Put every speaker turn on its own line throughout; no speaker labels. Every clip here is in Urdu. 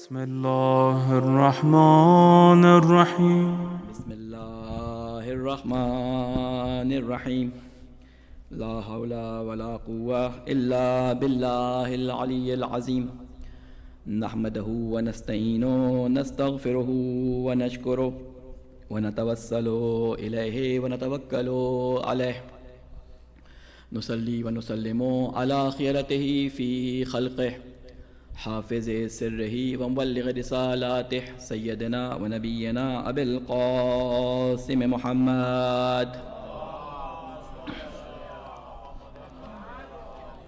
بسم الله الرحمن الرحيم
بسم الله الرحمن الرحيم لا حول ولا قوة إلا بالله العلي العظيم نحمده ونستعينه ونستغفره ونشكره ونتوسل إليه ونتوكل عليه نصلي ونسلم على خيرته في خلقه حافظ سره ومبلغ رسالاته سيدنا ونبينا أبي القاسم محمد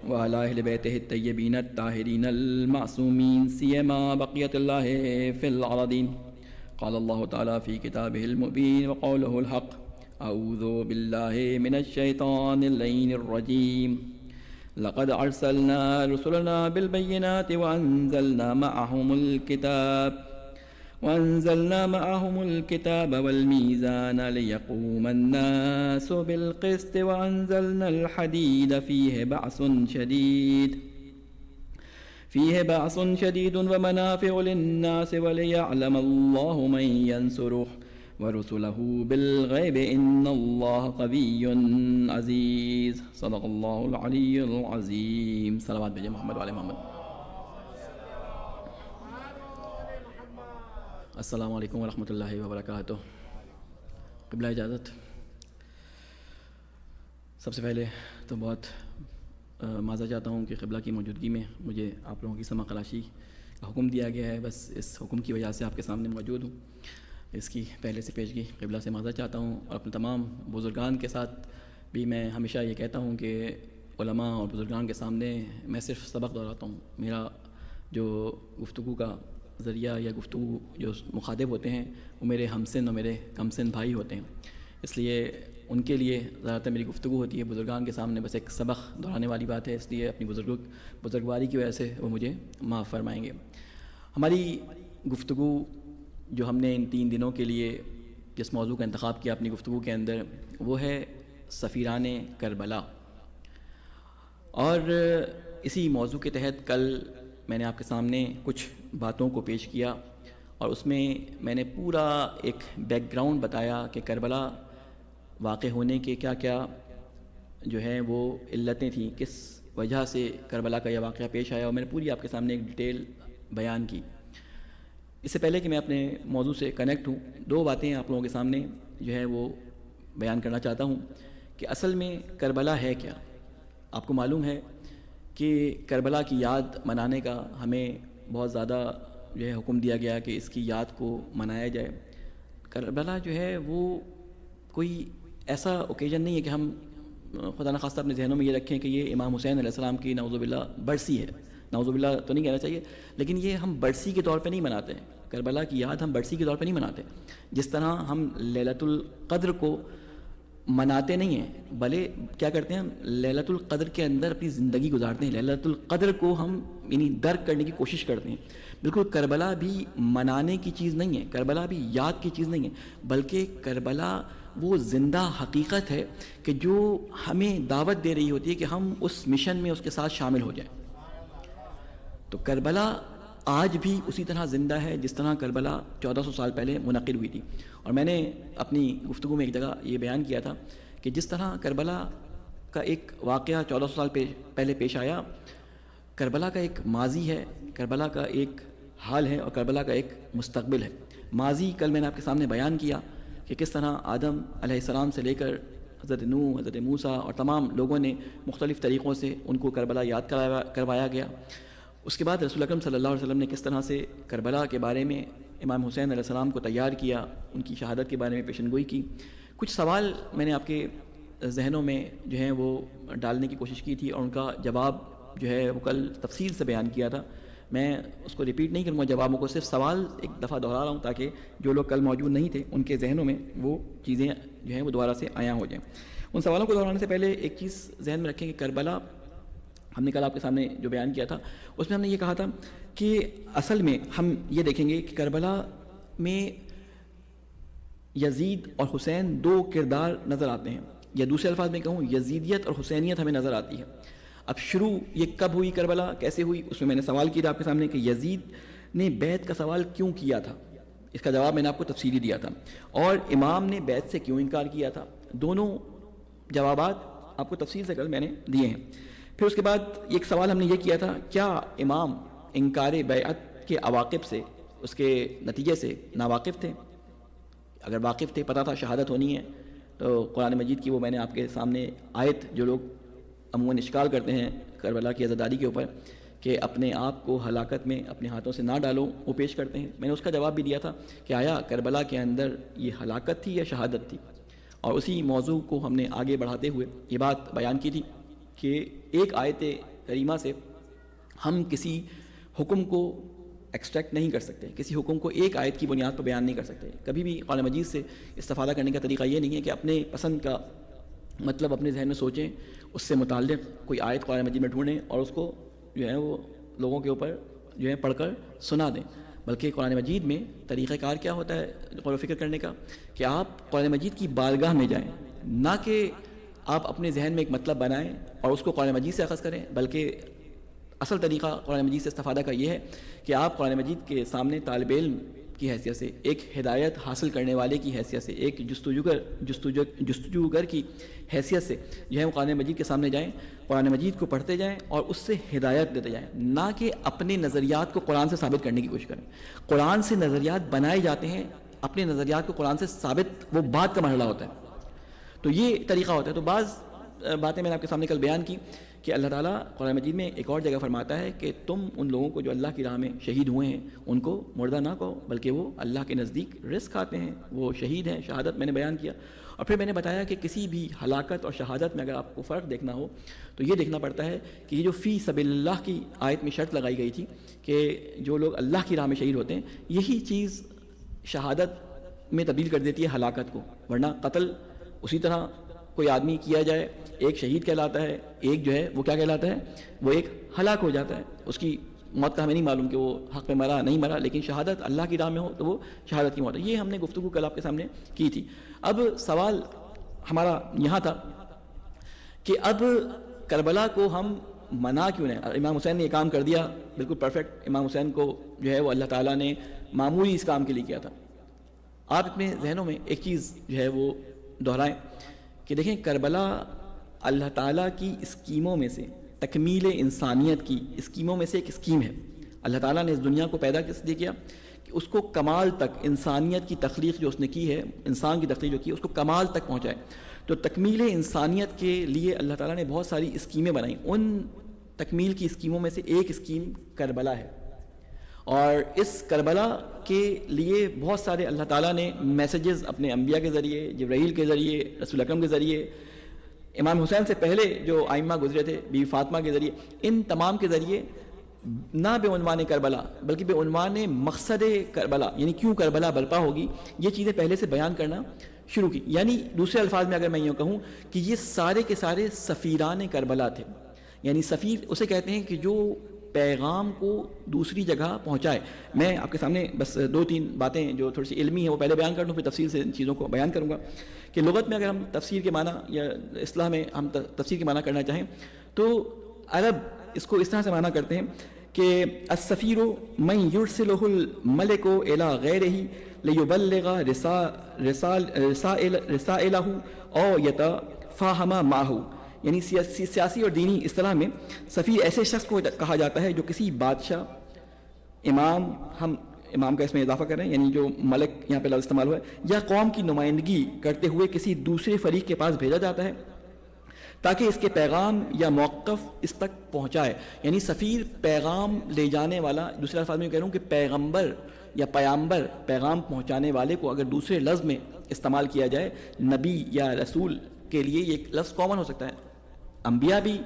وعلى أهل بيته الطيبين الطاهرين المعصومين سيما بقية الله في الأرضين. قال الله تعالى في كتابه المبين وقوله الحق أعوذ بالله من الشيطان اللعين الرجيم لقد أرسلنا رسلنا بالبينات وأنزلنا معهم الكتاب والميزان ليقوم الناس بالقسط وأنزلنا الحديد فيه بأس شديد ومنافع للناس وليعلم الله من ينصره ورسله بالغيب إن الله قوي عزيز صدق الله العلي العظيم. صلوات بجے محمد وعلى محمد. السلام علیکم ورحمۃ اللہ وبرکاتہ. قبلہ اجازت. سب سے پہلے تو بہت معذرت چاہتا ہوں کہ قبلہ کی موجودگی میں مجھے آپ لوگوں کی سمع خلاشی کا حکم دیا گیا ہے. بس اس حکم کی وجہ سے آپ کے سامنے موجود ہوں. اس کی پہلے سے پیشگی قبلہ سے معذرت چاہتا ہوں، اور اپنے تمام بزرگان کے ساتھ بھی میں ہمیشہ یہ کہتا ہوں کہ علماء اور بزرگان کے سامنے میں صرف سبق دہراتا ہوں. میرا جو گفتگو کا ذریعہ یا گفتگو جو مخاطب ہوتے ہیں وہ میرے ہم سن اور میرے کم سن بھائی ہوتے ہیں، اس لیے ان کے لیے زیادہ تر میری گفتگو ہوتی ہے. بزرگان کے سامنے بس ایک سبق دہرانے والی بات ہے، اس لیے اپنی بزرگواری کی وجہ سے وہ مجھے معاف فرمائیں گے. ہماری گفتگو جو ہم نے ان 3 دنوں کے لیے جس موضوع کا انتخاب کیا اپنی گفتگو کے اندر، وہ ہے سفیران کربلا. اور اسی موضوع کے تحت کل میں نے آپ کے سامنے کچھ باتوں کو پیش کیا، اور اس میں میں نے پورا ایک بیک گراؤنڈ بتایا کہ کربلا واقع ہونے کے کیا کیا جو ہیں وہ علتیں تھیں، کس وجہ سے کربلا کا یہ واقعہ پیش آیا، اور میں نے پوری آپ کے سامنے ایک ڈیٹیل بیان کی. اس سے پہلے کہ میں اپنے موضوع سے کنیکٹ ہوں، 2 باتیں آپ لوگوں کے سامنے جو ہے وہ بیان کرنا چاہتا ہوں کہ اصل میں کربلا ہے کیا. آپ کو معلوم ہے کہ کربلا کی یاد منانے کا ہمیں بہت زیادہ جو ہے حکم دیا گیا کہ اس کی یاد کو منایا جائے. کربلا جو ہے وہ کوئی ایسا اوکیزن نہیں ہے کہ ہم خدا نخواستہ اپنے ذہنوں میں یہ رکھیں کہ یہ امام حسین علیہ السلام کی نعوذ باللہ برسی ہے. نعوذ باللہ تو نہیں کہنا چاہیے، لیکن یہ ہم برسی کے طور پہ نہیں مناتے ہیں. کربلا کی یاد ہم برسی کے طور پہ نہیں مناتے. جس طرح ہم لیلۃ القدر کو مناتے نہیں ہیں، بھلے کیا کرتے ہیں، ہم لیلۃ القدر کے اندر اپنی زندگی گزارتے ہیں. لیلۃ القدر کو ہم یعنی درک کرنے کی کوشش کرتے ہیں. بالکل کربلا بھی منانے کی چیز نہیں ہے، کربلا بھی یاد کی چیز نہیں ہے، بلکہ کربلا وہ زندہ حقیقت ہے کہ جو ہمیں دعوت دے رہی ہوتی ہے کہ ہم اس مشن میں اس کے ساتھ شامل ہو جائیں. تو کربلا آج بھی اسی طرح زندہ ہے جس طرح کربلا 1400 سال پہلے منعقد ہوئی تھی. اور میں نے اپنی گفتگو میں ایک جگہ یہ بیان کیا تھا کہ جس طرح کربلا کا ایک واقعہ 1400 سال پہلے پیش آیا، کربلا کا ایک ماضی ہے، کربلا کا ایک حال ہے، اور کربلا کا ایک مستقبل ہے. ماضی کل میں نے آپ کے سامنے بیان کیا کہ کس طرح آدم علیہ السلام سے لے کر حضرت نوح، حضرت موسیٰ اور تمام لوگوں نے مختلف طریقوں سے ان کو کربلا یاد کروایا گیا. اس کے بعد رسول اکرم صلی اللہ علیہ وسلم نے کس طرح سے کربلا کے بارے میں امام حسین علیہ السلام کو تیار کیا، ان کی شہادت کے بارے میں پیشن گوئی کی. کچھ سوال میں نے آپ کے ذہنوں میں جو ہیں وہ ڈالنے کی کوشش کی تھی، اور ان کا جواب جو ہے وہ کل تفصیل سے بیان کیا تھا. میں اس کو ریپیٹ نہیں کروں گا جوابوں کو، صرف سوال ایک دفعہ دہرا رہا ہوں تاکہ جو لوگ کل موجود نہیں تھے ان کے ذہنوں میں وہ چیزیں جو ہیں وہ دوبارہ سے عیاں ہو جائیں. ان سوالوں کو دہرانے سے پہلے ایک چیز ذہن میں رکھیں کہ کربلا ہم نے کل آپ کے سامنے جو بیان کیا تھا اس میں ہم نے یہ کہا تھا کہ اصل میں ہم یہ دیکھیں گے کہ کربلا میں یزید اور حسین 2 کردار نظر آتے ہیں، یا دوسرے الفاظ میں کہوں یزیدیت اور حسینیت ہمیں نظر آتی ہے. اب شروع یہ کب ہوئی کربلا، کیسے ہوئی، اس میں نے سوال کیا تھا آپ کے سامنے کہ یزید نے بیعت کا سوال کیوں کیا تھا، اس کا جواب میں نے آپ کو تفصیلی دیا تھا، اور امام نے بیعت سے کیوں انکار کیا تھا، دونوں جوابات آپ کو تفصیل سے کل میں نے دیے ہیں۔ پھر اس کے بعد ایک سوال ہم نے یہ کیا تھا، کیا امام انکار بیعت کے عواقب سے، اس کے نتیجے سے ناواقف تھے؟ اگر واقف تھے، پتہ تھا شہادت ہونی ہے، تو قرآن مجید کی وہ میں نے آپ کے سامنے آیت جو لوگ عموماً اشکال کرتے ہیں کربلا کی عزاداری کے اوپر کہ اپنے آپ کو ہلاکت میں اپنے ہاتھوں سے نہ ڈالو، وہ پیش کرتے ہیں۔ میں نے اس کا جواب بھی دیا تھا کہ آیا کربلا کے اندر یہ ہلاکت تھی یا شہادت تھی، اور اسی موضوع کو ہم نے آگے بڑھاتے ہوئے یہ بات بیان کی تھی کہ ایک آیت کریمہ سے ہم کسی حکم کو ایکسٹریکٹ نہیں کر سکتے، کسی حکم کو ایک آیت کی بنیاد پر بیان نہیں کر سکتے۔ کبھی بھی قرآن مجید سے استفادہ کرنے کا طریقہ یہ نہیں ہے کہ اپنے پسند کا مطلب اپنے ذہن میں سوچیں، اس سے متعلق کوئی آیت قرآن مجید میں ڈھونڈیں اور اس کو جو ہے وہ لوگوں کے اوپر جو ہے پڑھ کر سنا دیں، بلکہ قرآن مجید میں طریقہ کار کیا ہوتا ہے غور و فکر کرنے کا کہ آپ قرآن مجید کی بارگاہ میں جائیں، نہ کہ آپ اپنے ذہن میں ایک مطلب بنائیں اور اس کو قرآن مجید سے اخذ کریں، بلکہ اصل طریقہ قرآن مجید سے استفادہ کا یہ ہے کہ آپ قرآن مجید کے سامنے طالب علم کی حیثیت سے، ایک ہدایت حاصل کرنے والے کی حیثیت سے، ایک جستجوگر کی حیثیت سے جو ہے وہ قرآن مجید کے سامنے جائیں، قرآن مجید کو پڑھتے جائیں اور اس سے ہدایت دیتے جائیں، نہ کہ اپنے نظریات کو قرآن سے ثابت کرنے کی کوشش کریں۔ قرآن سے نظریات بنائے جاتے ہیں، اپنے نظریات کو قرآن سے ثابت وہ بعد کا مرحلہ ہوتا ہے، تو یہ طریقہ ہوتا ہے۔ تو بعض باتیں میں نے آپ کے سامنے کل بیان کی کہ اللہ تعالیٰ قرآن مجید میں ایک اور جگہ فرماتا ہے کہ تم ان لوگوں کو جو اللہ کی راہ میں شہید ہوئے ہیں ان کو مردہ نہ کہو، بلکہ وہ اللہ کے نزدیک رزق کھاتے ہیں، وہ شہید ہیں، شہادت میں نے بیان کیا۔ اور پھر میں نے بتایا کہ کسی بھی ہلاکت اور شہادت میں اگر آپ کو فرق دیکھنا ہو تو یہ دیکھنا پڑتا ہے کہ یہ جو فی سبیل اللہ کی آیت میں شرط لگائی گئی تھی کہ جو لوگ اللہ کی راہ میں شہید ہوتے ہیں، یہی چیز شہادت میں تبدیل کر دیتی ہے ہلاکت کو، ورنہ قتل اسی طرح کوئی آدمی کیا جائے، ایک شہید کہلاتا ہے، ایک جو ہے وہ کیا کہلاتا ہے، وہ ایک ہلاک ہو جاتا ہے، اس کی موت کا ہمیں نہیں معلوم کہ وہ حق میں مرا نہیں مرا، لیکن شہادت اللہ کی راہ میں ہو تو وہ شہادت کی موت ہے۔ یہ ہم نے گفتگو کل آپ کے سامنے کی تھی۔ اب سوال ہمارا یہاں تھا کہ اب کربلا کو ہم منا کیوں نہیں؟ امام حسین نے یہ کام کر دیا بالکل پرفیکٹ، امام حسین کو جو ہے وہ اللہ تعالیٰ نے معمولی اس کام کے لیے کیا تھا۔ آپ اپنے ذہنوں میں ایک چیز جو ہے وہ دہرائیں کہ دیکھیں کربلا اللہ تعالیٰ کی اسکیموں میں سے، تکمیل انسانیت کی اسکیموں میں سے ایک اسکیم ہے۔ اللہ تعالیٰ نے اس دنیا کو پیدا کس لیے کیا کہ اس کو کمال تک، انسانیت کی تخلیق جو اس نے کی ہے، انسان کی تخلیق جو کی ہے اس کو کمال تک پہنچائے۔ تو تکمیل انسانیت کے لیے اللہ تعالیٰ نے بہت ساری اسکیمیں بنائیں، ان تکمیل کی اسکیموں میں سے ایک اسکیم کربلا ہے، اور اس کربلا کے لیے بہت سارے اللہ تعالیٰ نے میسیجز اپنے انبیاء کے ذریعے، جبرائیل کے ذریعے، رسول اکرم کے ذریعے، امام حسین سے پہلے جو آئمہ گزرے تھے بی فاطمہ کے ذریعے، ان تمام کے ذریعے نہ بے عنوان کربلا بلکہ بے عنوان مقصد کربلا، یعنی کیوں کربلا برپا ہوگی، یہ چیزیں پہلے سے بیان کرنا شروع کی۔ یعنی دوسرے الفاظ میں اگر میں یوں کہوں کہ یہ سارے کے سارے سفیران کربلا تھے، یعنی سفیر اسے کہتے ہیں کہ جو پیغام کو دوسری جگہ پہنچائے۔ میں آپ کے سامنے بس دو تین باتیں جو تھوڑی سی علمی ہیں وہ پہلے بیان کر دوں، پھر تفصیل سے ان چیزوں کو بیان کروں گا کہ لغت میں اگر ہم تفسیر کے معنی یا اصطلاح میں ہم تفسیر کے معنی کرنا چاہیں تو عرب اس کو اس طرح سے معنی کرتے ہیں کہ السفیر من یرسلہ الملک الی غیرہ لیبلغ رسائلہ او یتفاہم معہ، یعنی سیاسی اور دینی اصطلاح میں سفیر ایسے شخص کو کہا جاتا ہے جو کسی بادشاہ، امام، ہم امام کا اس میں اضافہ کر رہے ہیں یعنی جو ملک یہاں پہ لفظ استعمال ہوا ہے، یا قوم کی نمائندگی کرتے ہوئے کسی دوسرے فریق کے پاس بھیجا جاتا ہے تاکہ اس کے پیغام یا موقف اس تک پہنچائے۔ یعنی سفیر پیغام لے جانے والا، دوسرے الفاظ میں کہہ رہا ہوں کہ پیغمبر یا پیامبر، پیغام پہنچانے والے کو اگر دوسرے لفظ میں استعمال کیا جائے، نبی یا رسول کے لیے یہ لفظ کامن ہو سکتا ہے۔ انبیاء بھی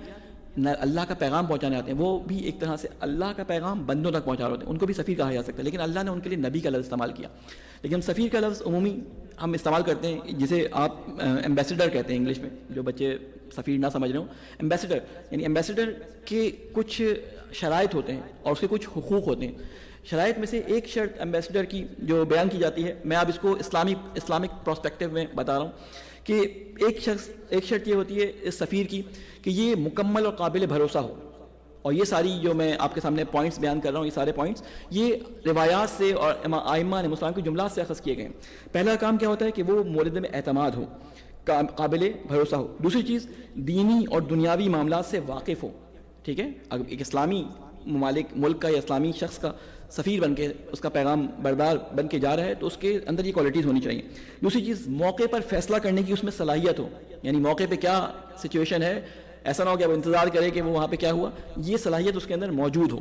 اللہ کا پیغام پہنچانے آتے ہیں، وہ بھی ایک طرح سے اللہ کا پیغام بندوں تک پہنچا رہے ہوتے ہیں، ان کو بھی سفیر کہا جا سکتا ہے، لیکن اللہ نے ان کے لیے نبی کا لفظ استعمال کیا۔ لیکن سفیر کا لفظ عمومی ہم استعمال کرتے ہیں جسے آپ ایمبیسڈر کہتے ہیں انگلش میں، جو بچے سفیر نہ سمجھ رہے ہوں، ایمبیسڈر یعنی ایمبیسڈر کے کچھ شرائط ہوتے ہیں اور اس کے کچھ حقوق ہوتے ہیں۔ شرائط میں سے ایک شرط ایمبیسڈر کی جو بیان کی جاتی ہے، میں اب اس کو اسلامک پرسپیکٹو میں بتا رہا ہوں کہ ایک شرط یہ ہوتی ہے اس سفیر کی کہ یہ مکمل اور قابل بھروسہ ہو، اور یہ ساری جو میں آپ کے سامنے پوائنٹس بیان کر رہا ہوں، یہ سارے پوائنٹس یہ روایات سے اور ائمہ نے مسلمان کے جملات سے اخذ کیے گئے ہیں۔ پہلا کام کیا ہوتا ہے کہ وہ مورد میں اعتماد ہو، قابل بھروسہ ہو۔ دوسری چیز دینی اور دنیاوی معاملات سے واقف ہو، ٹھیک ہے۔ اگر ایک اسلامی ملک کا یا اسلامی شخص کا سفیر بن کے اس کا پیغام بردار بن کے جا رہا ہے تو اس کے اندر یہ کوالٹیز ہونی چاہیے۔ دوسری چیز موقع پر فیصلہ کرنے کی اس میں صلاحیت ہو، یعنی موقع پہ کیا سچویشن ہے، ایسا نہ ہو کہ وہ انتظار کرے کہ وہ وہاں پہ کیا ہوا، یہ صلاحیت اس کے اندر موجود ہو۔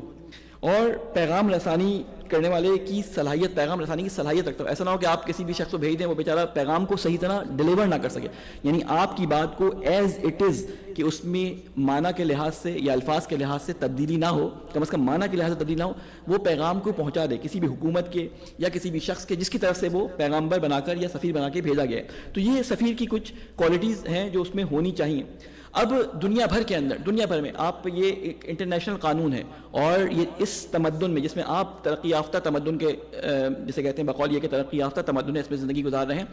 اور پیغام رسانی کرنے والے کی صلاحیت، پیغام رسانی کی صلاحیت رکھتا ہو، ایسا نہ ہو کہ آپ کسی بھی شخص کو بھیج دیں وہ بیچارہ پیغام کو صحیح طرح ڈیلیور نہ کر سکے، یعنی آپ کی بات کو ایز اٹ از، کہ اس میں معنی کے لحاظ سے یا الفاظ کے لحاظ سے تبدیلی نہ ہو، کم از کم معنی کے لحاظ سے تبدیلی نہ ہو، وہ پیغام کو پہنچا دے کسی بھی حکومت کے یا کسی بھی شخص کے جس کی طرف سے وہ پیغامبر بنا کر یا سفیر بنا کے بھیجا گیا ہے۔ تو یہ سفیر کی کچھ کوالٹیز ہیں جو اس میں ہونی چاہیے۔ اب دنیا بھر میں آپ یہ ایک انٹرنیشنل قانون ہے، اور یہ اس تمدن میں جس میں آپ ترقی یافتہ تمدن کے جسے کہتے ہیں بقول یہ کہ ترقی یافتہ تمدن ہے، اس میں زندگی گزار رہے ہیں،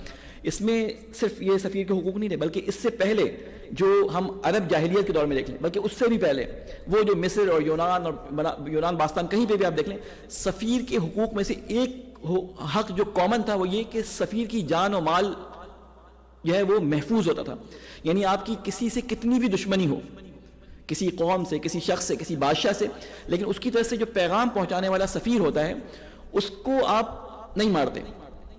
اس میں صرف یہ سفیر کے حقوق نہیں تھے بلکہ اس سے پہلے جو ہم عرب جاہلیت کے دور میں دیکھ لیں، بلکہ اس سے بھی پہلے وہ جو مصر اور یونان باستان کہیں پہ بھی آپ دیکھ لیں، سفیر کے حقوق میں سے ایک حق جو کامن تھا وہ یہ کہ سفیر کی جان و مال جو ہے وہ محفوظ ہوتا تھا۔ یعنی آپ کی کسی سے کتنی بھی دشمنی ہو، کسی قوم سے، کسی شخص سے، کسی بادشاہ سے، لیکن اس کی طرف سے جو پیغام پہنچانے والا سفیر ہوتا ہے اس کو آپ نہیں مارتے،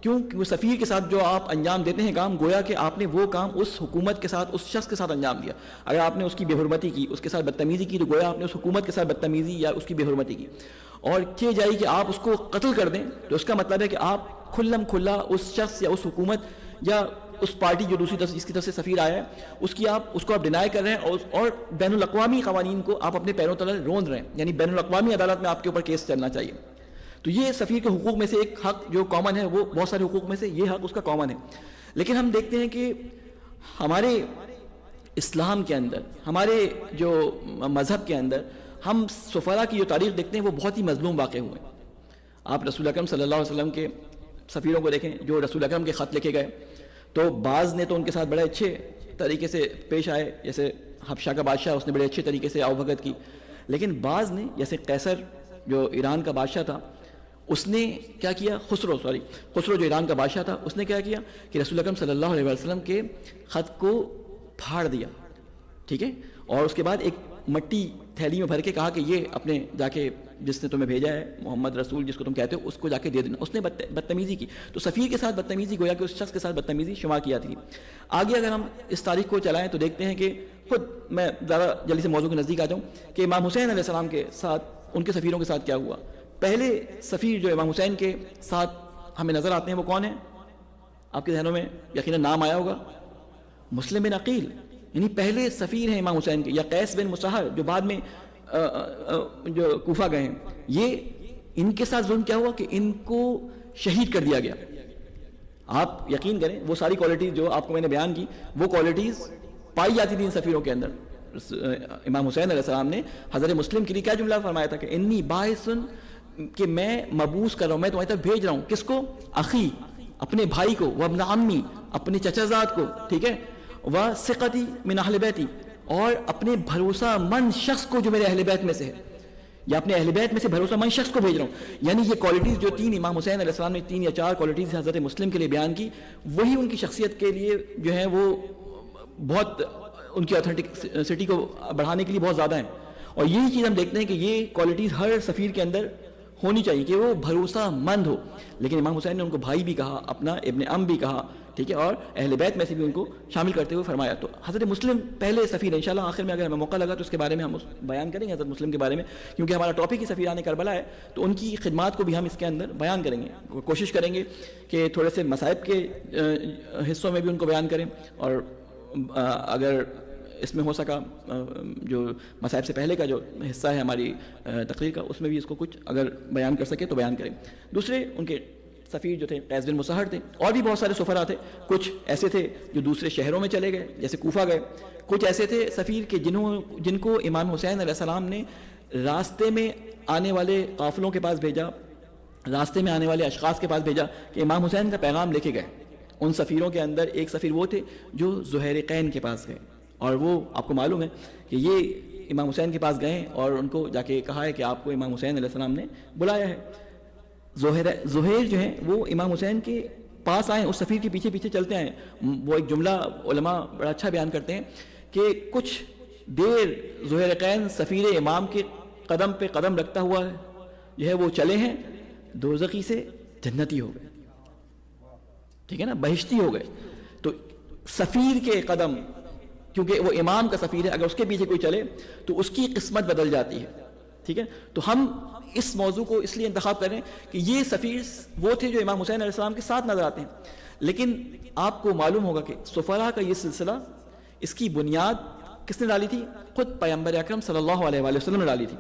کیوں کہ وہ سفیر کے ساتھ جو آپ انجام دیتے ہیں کام، گویا کہ آپ نے وہ کام اس حکومت کے ساتھ، اس شخص کے ساتھ انجام دیا۔ اگر آپ نے اس کی بے حرمتی کی، اس کے ساتھ بدتمیزی کی، تو گویا آپ نے اس حکومت کے ساتھ بدتمیزی یا اس کی بے حرمتی کی۔ اور کی جائے کہ آپ اس کو قتل کر دیں تو اس کا مطلب ہے کہ آپ کھلم کھلا اس شخص یا اس حکومت یا اس پارٹی جو دوسری طرف جس کی طرف سے سفیر آیا ہے اس کو آپ ڈینائی کر رہے ہیں، اور بین الاقوامی قوانین کو آپ اپنے پیروں تلے روند رہے ہیں، یعنی بین الاقوامی عدالت میں آپ کے اوپر کیس چلنا چاہیے۔ تو یہ سفیر کے حقوق میں سے ایک حق جو کامن ہے، وہ بہت سارے حقوق میں سے یہ حق اس کا کامن ہے۔ لیکن ہم دیکھتے ہیں کہ ہمارے اسلام کے اندر، ہمارے جو مذہب کے اندر، ہم سفراء کی جو تاریخ دیکھتے ہیں وہ بہت ہی مظلوم واقع ہوئے ہیں۔ آپ رسول اکرم صلی اللہ علیہ وسلم کے سفیروں کو دیکھیں جو رسول اکرم کے خط لکھے گئے، تو بعض نے تو ان کے ساتھ بڑے اچھے طریقے سے پیش آئے، جیسے حبشہ کا بادشاہ، اس نے بڑے اچھے طریقے سے آؤبھگت کی، لیکن بعض نے جیسے قیصر جو ایران کا بادشاہ تھا، اس نے کیا کیا، خسرو جو ایران کا بادشاہ تھا، اس نے کیا کیا کہ رسول اکرم صلی اللہ علیہ وسلم کے خط کو پھاڑ دیا، ٹھیک ہے، اور اس کے بعد ایک مٹی تھیلی میں بھر کے کہا کہ یہ اپنے جا کے جس نے تمہیں بھیجا ہے محمد رسول جس کو تم کہتے ہو اس کو جا کے دے دینا۔ اس نے بدتمیزی کی، تو سفیر کے ساتھ بدتمیزی گویا کہ اس شخص کے ساتھ بدتمیزی شمار کی جاتی ہے۔ آگے اگر ہم اس تاریخ کو چلائیں تو دیکھتے ہیں کہ خود میں زیادہ جلدی سے موضوع کے نزدیک آ جاؤں کہ امام حسین علیہ السلام کے ساتھ ان کے سفیروں کے ساتھ کیا ہوا۔ پہلے سفیر جو امام حسین کے ساتھ ہمیں نظر آتے ہیں وہ کون ہیں؟ آپ کے ذہنوں میں یقیناً نام آیا ہوگا، مسلم بن عقیل، یعنی پہلے سفیر ہیں امام حسین کے، یا قیس بن مصہر جو بعد میں جو کوفہ گئے ہیں۔ یہ ان کے ساتھ ظلم کیا ہوا کہ ان کو شہید کر دیا گیا۔ آپ یقین کریں وہ ساری کوالٹیز جو آپ کو میں نے بیان کی، وہ کوالٹیز پائی جاتی تھی ان سفیروں کے اندر۔ امام حسین علیہ السلام نے حضرت مسلم کے لیے کیا جملہ فرمایا تھا کہ انی باعثن، کہ میں مبعوث کر رہا ہوں، میں تمہاری طرف بھیج رہا ہوں، کس کو؟ اخی، اپنے بھائی کو، وابن عمی، اپنے چچا زاد کو، ٹھیک ہے، وثقتی من اہل بیتی، اور اپنے بھروسہ مند شخص کو جو میرے اہل بیت میں سے ہے، یا اپنے اہل بیت میں سے بھروسہ مند شخص کو بھیج رہا ہوں۔ یعنی یہ کوالٹیز جو تین امام حسین علیہ السلام نے 3 یا 4 کوالٹیز حضرت مسلم کے لیے بیان کی، وہی ان کی شخصیت کے لیے جو ہے وہ بہت ان کی اتھینٹسٹی کو بڑھانے کے لیے بہت زیادہ ہیں۔ اور یہی چیز ہم دیکھتے ہیں کہ یہ کوالٹیز ہر سفیر کے اندر ہونی چاہیے کہ وہ بھروسہ مند ہو۔ لیکن امام حسین نے ان کو بھائی بھی کہا، اپنا ابن ام بھی کہا، ٹھیک ہے، اور اہل بیت میں سے بھی ان کو شامل کرتے ہوئے فرمایا۔ تو حضرت مسلم پہلے سفیر، انشاءاللہ آخر میں اگر ہمیں موقع لگا تو اس کے بارے میں ہم بیان کریں گے حضرت مسلم کے بارے میں، کیونکہ ہمارا ٹاپک ہی سفیران کربلا ہے، تو ان کی خدمات کو بھی ہم اس کے اندر بیان کریں گے، کوشش کریں گے کہ تھوڑے سے مصائب کے حصوں میں بھی ان کو بیان کریں، اور اگر اس میں ہو سکا جو مصائب سے پہلے کا جو حصہ ہے ہماری تقریر کا، اس میں بھی اس کو کچھ اگر بیان کر سکے تو بیان کریں۔ دوسرے ان کے سفیر جو تھے قیس بن مصہر تھے، اور بھی بہت سارے سفراء تھے، کچھ ایسے تھے جو دوسرے شہروں میں چلے گئے جیسے کوفہ گئے، کچھ ایسے تھے سفیر کہ جن کو امام حسین علیہ السلام نے راستے میں آنے والے قافلوں کے پاس بھیجا، راستے میں آنے والے اشخاص کے پاس بھیجا کہ امام حسین کا پیغام لے کے گئے۔ ان سفیروں کے اندر ایک سفیر وہ تھے جو زہیرقین کے پاس گئے، اور وہ آپ کو معلوم ہے کہ یہ امام حسین کے پاس گئے اور ان کو جا کے کہا ہے کہ آپ کو امام حسین علیہ السلام نے بلایا ہے. زہیر جو ہیں وہ امام حسین کے پاس آئے, اس سفیر کے پیچھے پیچھے چلتے آئے. وہ ایک جملہ علماء بڑا اچھا بیان کرتے ہیں کہ کچھ دیر زہیرقین سفیر امام کے قدم پہ قدم رکھتا ہوا جو ہے وہ چلے ہیں, دوزخی سے جنتی ہو گئے, ٹھیک ہے نا, بہشتی ہو گئے. تو سفیر کے قدم, کیونکہ وہ امام کا سفیر ہے, اگر اس کے پیچھے کوئی چلے تو اس کی قسمت بدل جاتی ہے, ٹھیک ہے. تو ہم اس موضوع کو اس لیے انتخاب کریں کہ یہ سفیر وہ تھے جو امام حسین علیہ السلام کے ساتھ نظر آتے ہیں. لیکن آپ کو معلوم ہوگا کہ سفراء کا یہ سلسلہ, اس کی بنیاد کس نے ڈالی تھی؟ خود پیغمبر اکرم صلی اللہ علیہ وآلہ وسلم نے ڈالی تھی.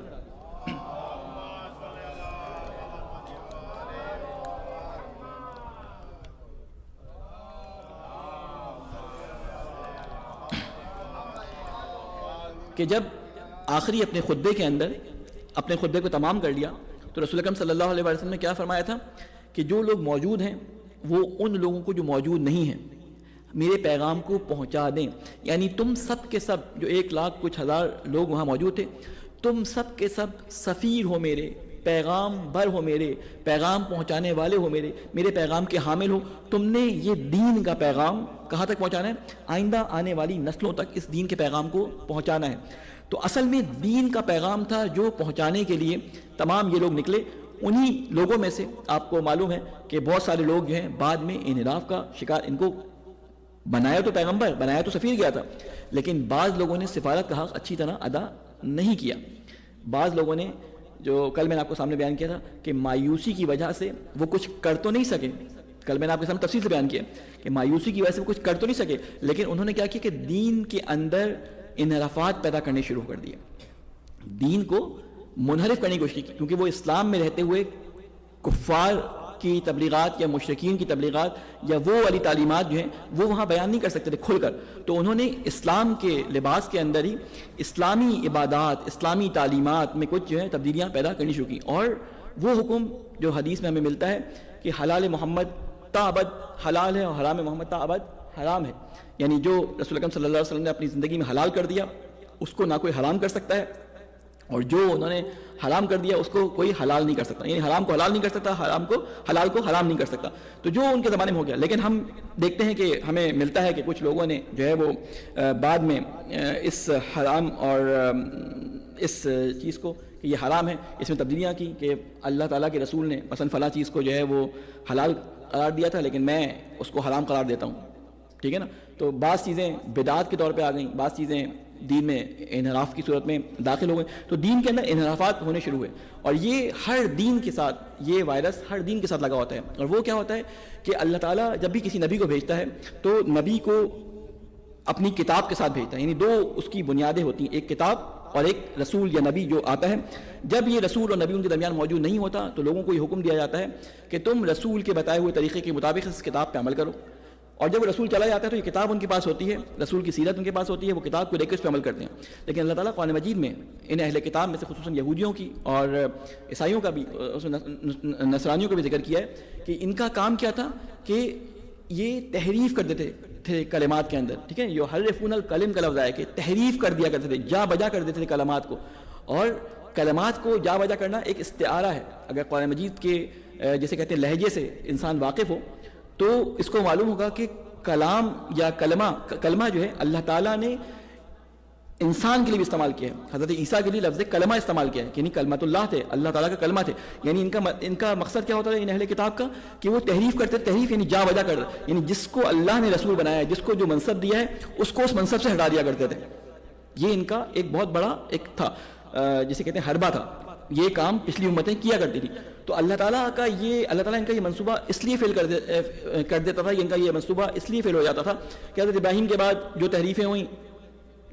کہ جب آخری اپنے خطبے کے اندر اپنے خطبے کو تمام کر لیا تو رسول اکرم صلی اللہ علیہ وسلم نے کیا فرمایا تھا کہ جو لوگ موجود ہیں وہ ان لوگوں کو جو موجود نہیں ہیں میرے پیغام کو پہنچا دیں. یعنی تم سب کے سب جو 1,00,000 کچھ ہزار لوگ وہاں موجود تھے, تم سب کے سب سفیر ہو میرے, پیغام بر ہو میرے, پیغام پہنچانے والے ہو میرے پیغام کے حامل ہو. تم نے یہ دین کا پیغام کہاں تک پہنچانا ہے؟ آئندہ آنے والی نسلوں تک اس دین کے پیغام کو پہنچانا ہے. تو اصل میں دین کا پیغام تھا جو پہنچانے کے لیے تمام یہ لوگ نکلے. انہی لوگوں میں سے آپ کو معلوم ہے کہ بہت سارے لوگ جو ہیں بعد میں انحراف کا شکار, ان کو بنایا تو پیغمبر, بنایا تو سفیر گیا تھا, لیکن بعض لوگوں نے سفارت کا حق اچھی طرح ادا نہیں کیا. بعض لوگوں نے, جو کل میں نے آپ کو سامنے بیان کیا تھا کہ مایوسی کی وجہ سے وہ کچھ کر تو نہیں سکے, کل میں نے آپ کے سامنے تفصیل سے بیان کیا کہ مایوسی کی وجہ سے وہ کچھ کر تو نہیں سکے, لیکن انہوں نے کیا کیا کہ دین کے اندر انحرافات پیدا کرنے شروع کر دیے, دین کو منحرف کرنے کی کوشش کی. کیونکہ وہ اسلام میں رہتے ہوئے کفار کی تبلیغات یا مشرکین کی تبلیغات یا وہ والی تعلیمات جو ہیں وہ وہاں بیان نہیں کر سکتے تھے کھل کر. تو انہوں نے اسلام کے لباس کے اندر ہی اسلامی عبادات, اسلامی تعلیمات میں کچھ جو ہے تبدیلیاں پیدا کرنی شروع کی. اور وہ حکم جو حدیث میں ہمیں ملتا ہے کہ حلال محمد تابد حلال ہے اور حرام محمد تابد حرام ہے, یعنی جو رسول اکرم صلی اللہ علیہ وسلم نے اپنی زندگی میں حلال کر دیا اس کو نہ کوئی حرام کر سکتا ہے, اور جو انہوں نے حرام کر دیا اس کو کوئی حلال نہیں کر سکتا. یعنی حرام کو حلال نہیں کر سکتا, حلال کو حرام نہیں کر سکتا. تو جو ان کے زمانے میں ہو گیا. لیکن ہم دیکھتے ہیں کہ ہمیں ملتا ہے کہ کچھ لوگوں نے جو ہے وہ بعد میں اس حرام اور اس چیز کو کہ یہ حرام ہے اس میں تبدیلیاں کی کہ اللہ تعالیٰ کے رسول نے مثلا فلاں چیز کو جو ہے وہ حلال قرار دیا تھا لیکن میں اس کو حرام قرار دیتا ہوں, ٹھیک ہے نا. تو بعض چیزیں بدعات کے طور پہ آ گئیں, بعض چیزیں دین میں انحراف کی صورت میں داخل ہو گئے. تو دین کے اندر انحرافات ہونے شروع ہوئے, اور یہ ہر دین کے ساتھ, یہ وائرس ہر دین کے ساتھ لگا ہوتا ہے. اور وہ کیا ہوتا ہے کہ اللہ تعالیٰ جب بھی کسی نبی کو بھیجتا ہے تو نبی کو اپنی کتاب کے ساتھ بھیجتا ہے. یعنی دو اس کی بنیادیں ہوتی ہیں, ایک کتاب اور ایک رسول یا نبی جو آتا ہے. جب یہ رسول اور نبی ان کے درمیان موجود نہیں ہوتا تو لوگوں کو یہ حکم دیا جاتا ہے کہ تم رسول کے بتائے ہوئے طریقے کے مطابق اس کتاب پہ عمل کرو. اور جب رسول چلا جاتا ہے تو یہ کتاب ان کے پاس ہوتی ہے, رسول کی سیرت ان کے پاس ہوتی ہے, وہ کتاب کو دیکھ کے اس پہ عمل کرتے ہیں. لیکن اللہ تعالیٰ قرآن مجید میں ان اہل کتاب میں سے خصوصاً یہودیوں کی اور عیسائیوں کا بھی, نصرانیوں کا بھی ذکر کیا ہے کہ ان کا کام کیا تھا کہ یہ تحریف کر دیتے تھے کلمات کے اندر, ٹھیک ہے. یہ حرفون الکلم کا لفظ ہے کہ تحریف کر دیا کرتے تھے, جا بجا کر دیتے تھے کلمات کو. اور کلمات کو جا بجا کرنا ایک استعارہ ہے. اگر قرآن مجید کے جیسے کہتے ہیں لہجے سے انسان واقف ہو تو اس کو معلوم ہوگا کہ کلام یا کلمہ جو ہے اللہ تعالیٰ نے انسان کے لیے بھی استعمال کیا ہے. حضرت عیسیٰ کے لیے لفظ کلمہ استعمال کیا ہے, یعنی کلمۃ اللہ تھے, اللہ تعالیٰ کا کلمہ تھے. یعنی ان کا مقصد کیا ہوتا ہے ان اہل کتاب کا کہ وہ تحریف کرتے, تحریف یعنی جا بجا کر, یعنی جس کو اللہ نے رسول بنایا ہے, جس کو جو منصب دیا ہے اس کو اس منصب سے ہٹا دیا کرتے تھے. یہ ان کا ایک بہت بڑا ایک تھا, جسے کہتے ہیں حربہ تھا. یہ کام پچھلی امتیں کیا کرتی تھی. تو اللہ تعالیٰ ان کا یہ منصوبہ اس لیے فیل کر دیتا تھا, ان کا یہ منصوبہ اس لیے فیل ہو جاتا تھا کہ حضرت ابراہیم کے بعد جو تحریفیں ہوئیں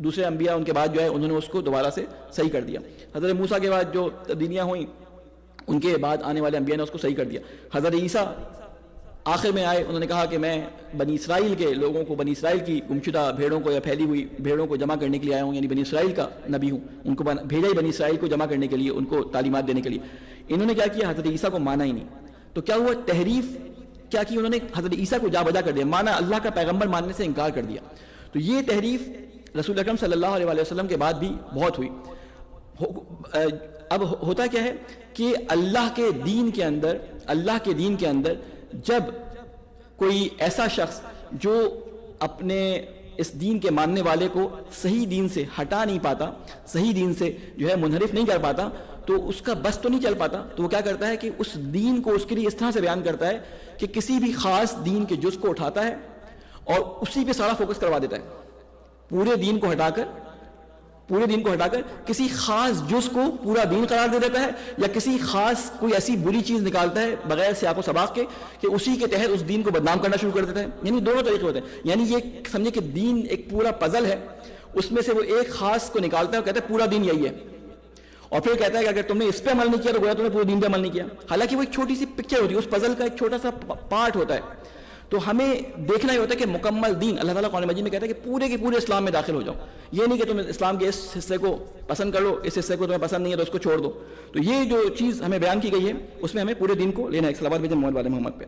دوسرے انبیاء ان کے بعد جو ہے انہوں نے اس کو دوبارہ سے صحیح کر دیا. حضرت موسیٰ کے بعد جو تبدیلیاں ہوئیں ان کے بعد آنے والے انبیاء نے اس کو صحیح کر دیا. حضرت عیسیٰ آخر میں آئے, انہوں نے کہا کہ میں بنی اسرائیل کے لوگوں کو, بنی اسرائیل کی گمشدہ بھیڑوں کو یا پھیلی ہوئی بھیڑوں کو جمع کرنے کے لیے آیا ہوں, یعنی بنی اسرائیل کا نبی ہوں. ان کو بھیجا ہی بنی اسرائیل کو جمع کرنے کے لیے, ان کو تعلیمات دینے کے لیے. انہوں نے کیا کیا, حضرت عیسیٰ کو مانا ہی نہیں. تو کیا ہوا, تحریف کیا کی انہوں نے, حضرت عیسیٰ کو جا بجا کر دیا, مانا اللہ کا پیغمبر ماننے سے انکار کر دیا. تو یہ تحریف رسول اکرم صلی اللہ علیہ وسلم کے بعد بھی بہت ہوئی. اب ہوتا کیا ہے کہ اللہ کے دین کے اندر جب کوئی ایسا شخص جو اپنے اس دین کے ماننے والے کو صحیح دین سے ہٹا نہیں پاتا, صحیح دین سے جو ہے منحرف نہیں کر پاتا, تو اس کا بس تو نہیں چل پاتا, تو وہ کیا کرتا ہے کہ اس دین کو اس کے لیے اس طرح سے بیان کرتا ہے کہ کسی بھی خاص دین کے جز کو اٹھاتا ہے اور اسی پہ سارا فوکس کروا دیتا ہے. پورے دین کو ہٹا کر کسی خاص جز کو پورا دین قرار دے دیتا ہے, یا کسی خاص کوئی ایسی بری چیز نکالتا ہے بغیر سیاق و سباق کے کہ اسی کے تحت اس دین کو بدنام کرنا شروع کر دیتا ہے. یعنی دونوں طریقے ہوتے ہیں. یعنی یہ سمجھے کہ دین ایک پورا پزل ہے, اس میں سے وہ ایک خاص کو نکالتا ہے اور کہتا ہے پورا دین یہی ہے, اور پھر کہتا ہے کہ اگر تم نے اس پہ عمل نہیں کیا تو گویا تم نے پورے دین پہ عمل نہیں کیا. حالانکہ وہ ایک چھوٹی سی پکچر ہوتی ہے, اس پزل کا ایک چھوٹا سا پارٹ ہوتا ہے. تو ہمیں دیکھنا ہی ہوتا ہے کہ مکمل دین, اللہ تعالیٰ قرآن مجید میں کہتا ہے کہ پورے کے پورے اسلام میں داخل ہو جاؤ. یہ نہیں کہ تم اسلام کے اس حصے کو پسند کر لو, اس حصے کو تمہیں پسند نہیں ہے تو اس کو چھوڑ دو. تو یہ جو چیز ہمیں بیان کی گئی ہے اس میں ہمیں پورے دین کو لینا ہے. صلوات بھیجیں محمد والے محمد پہ.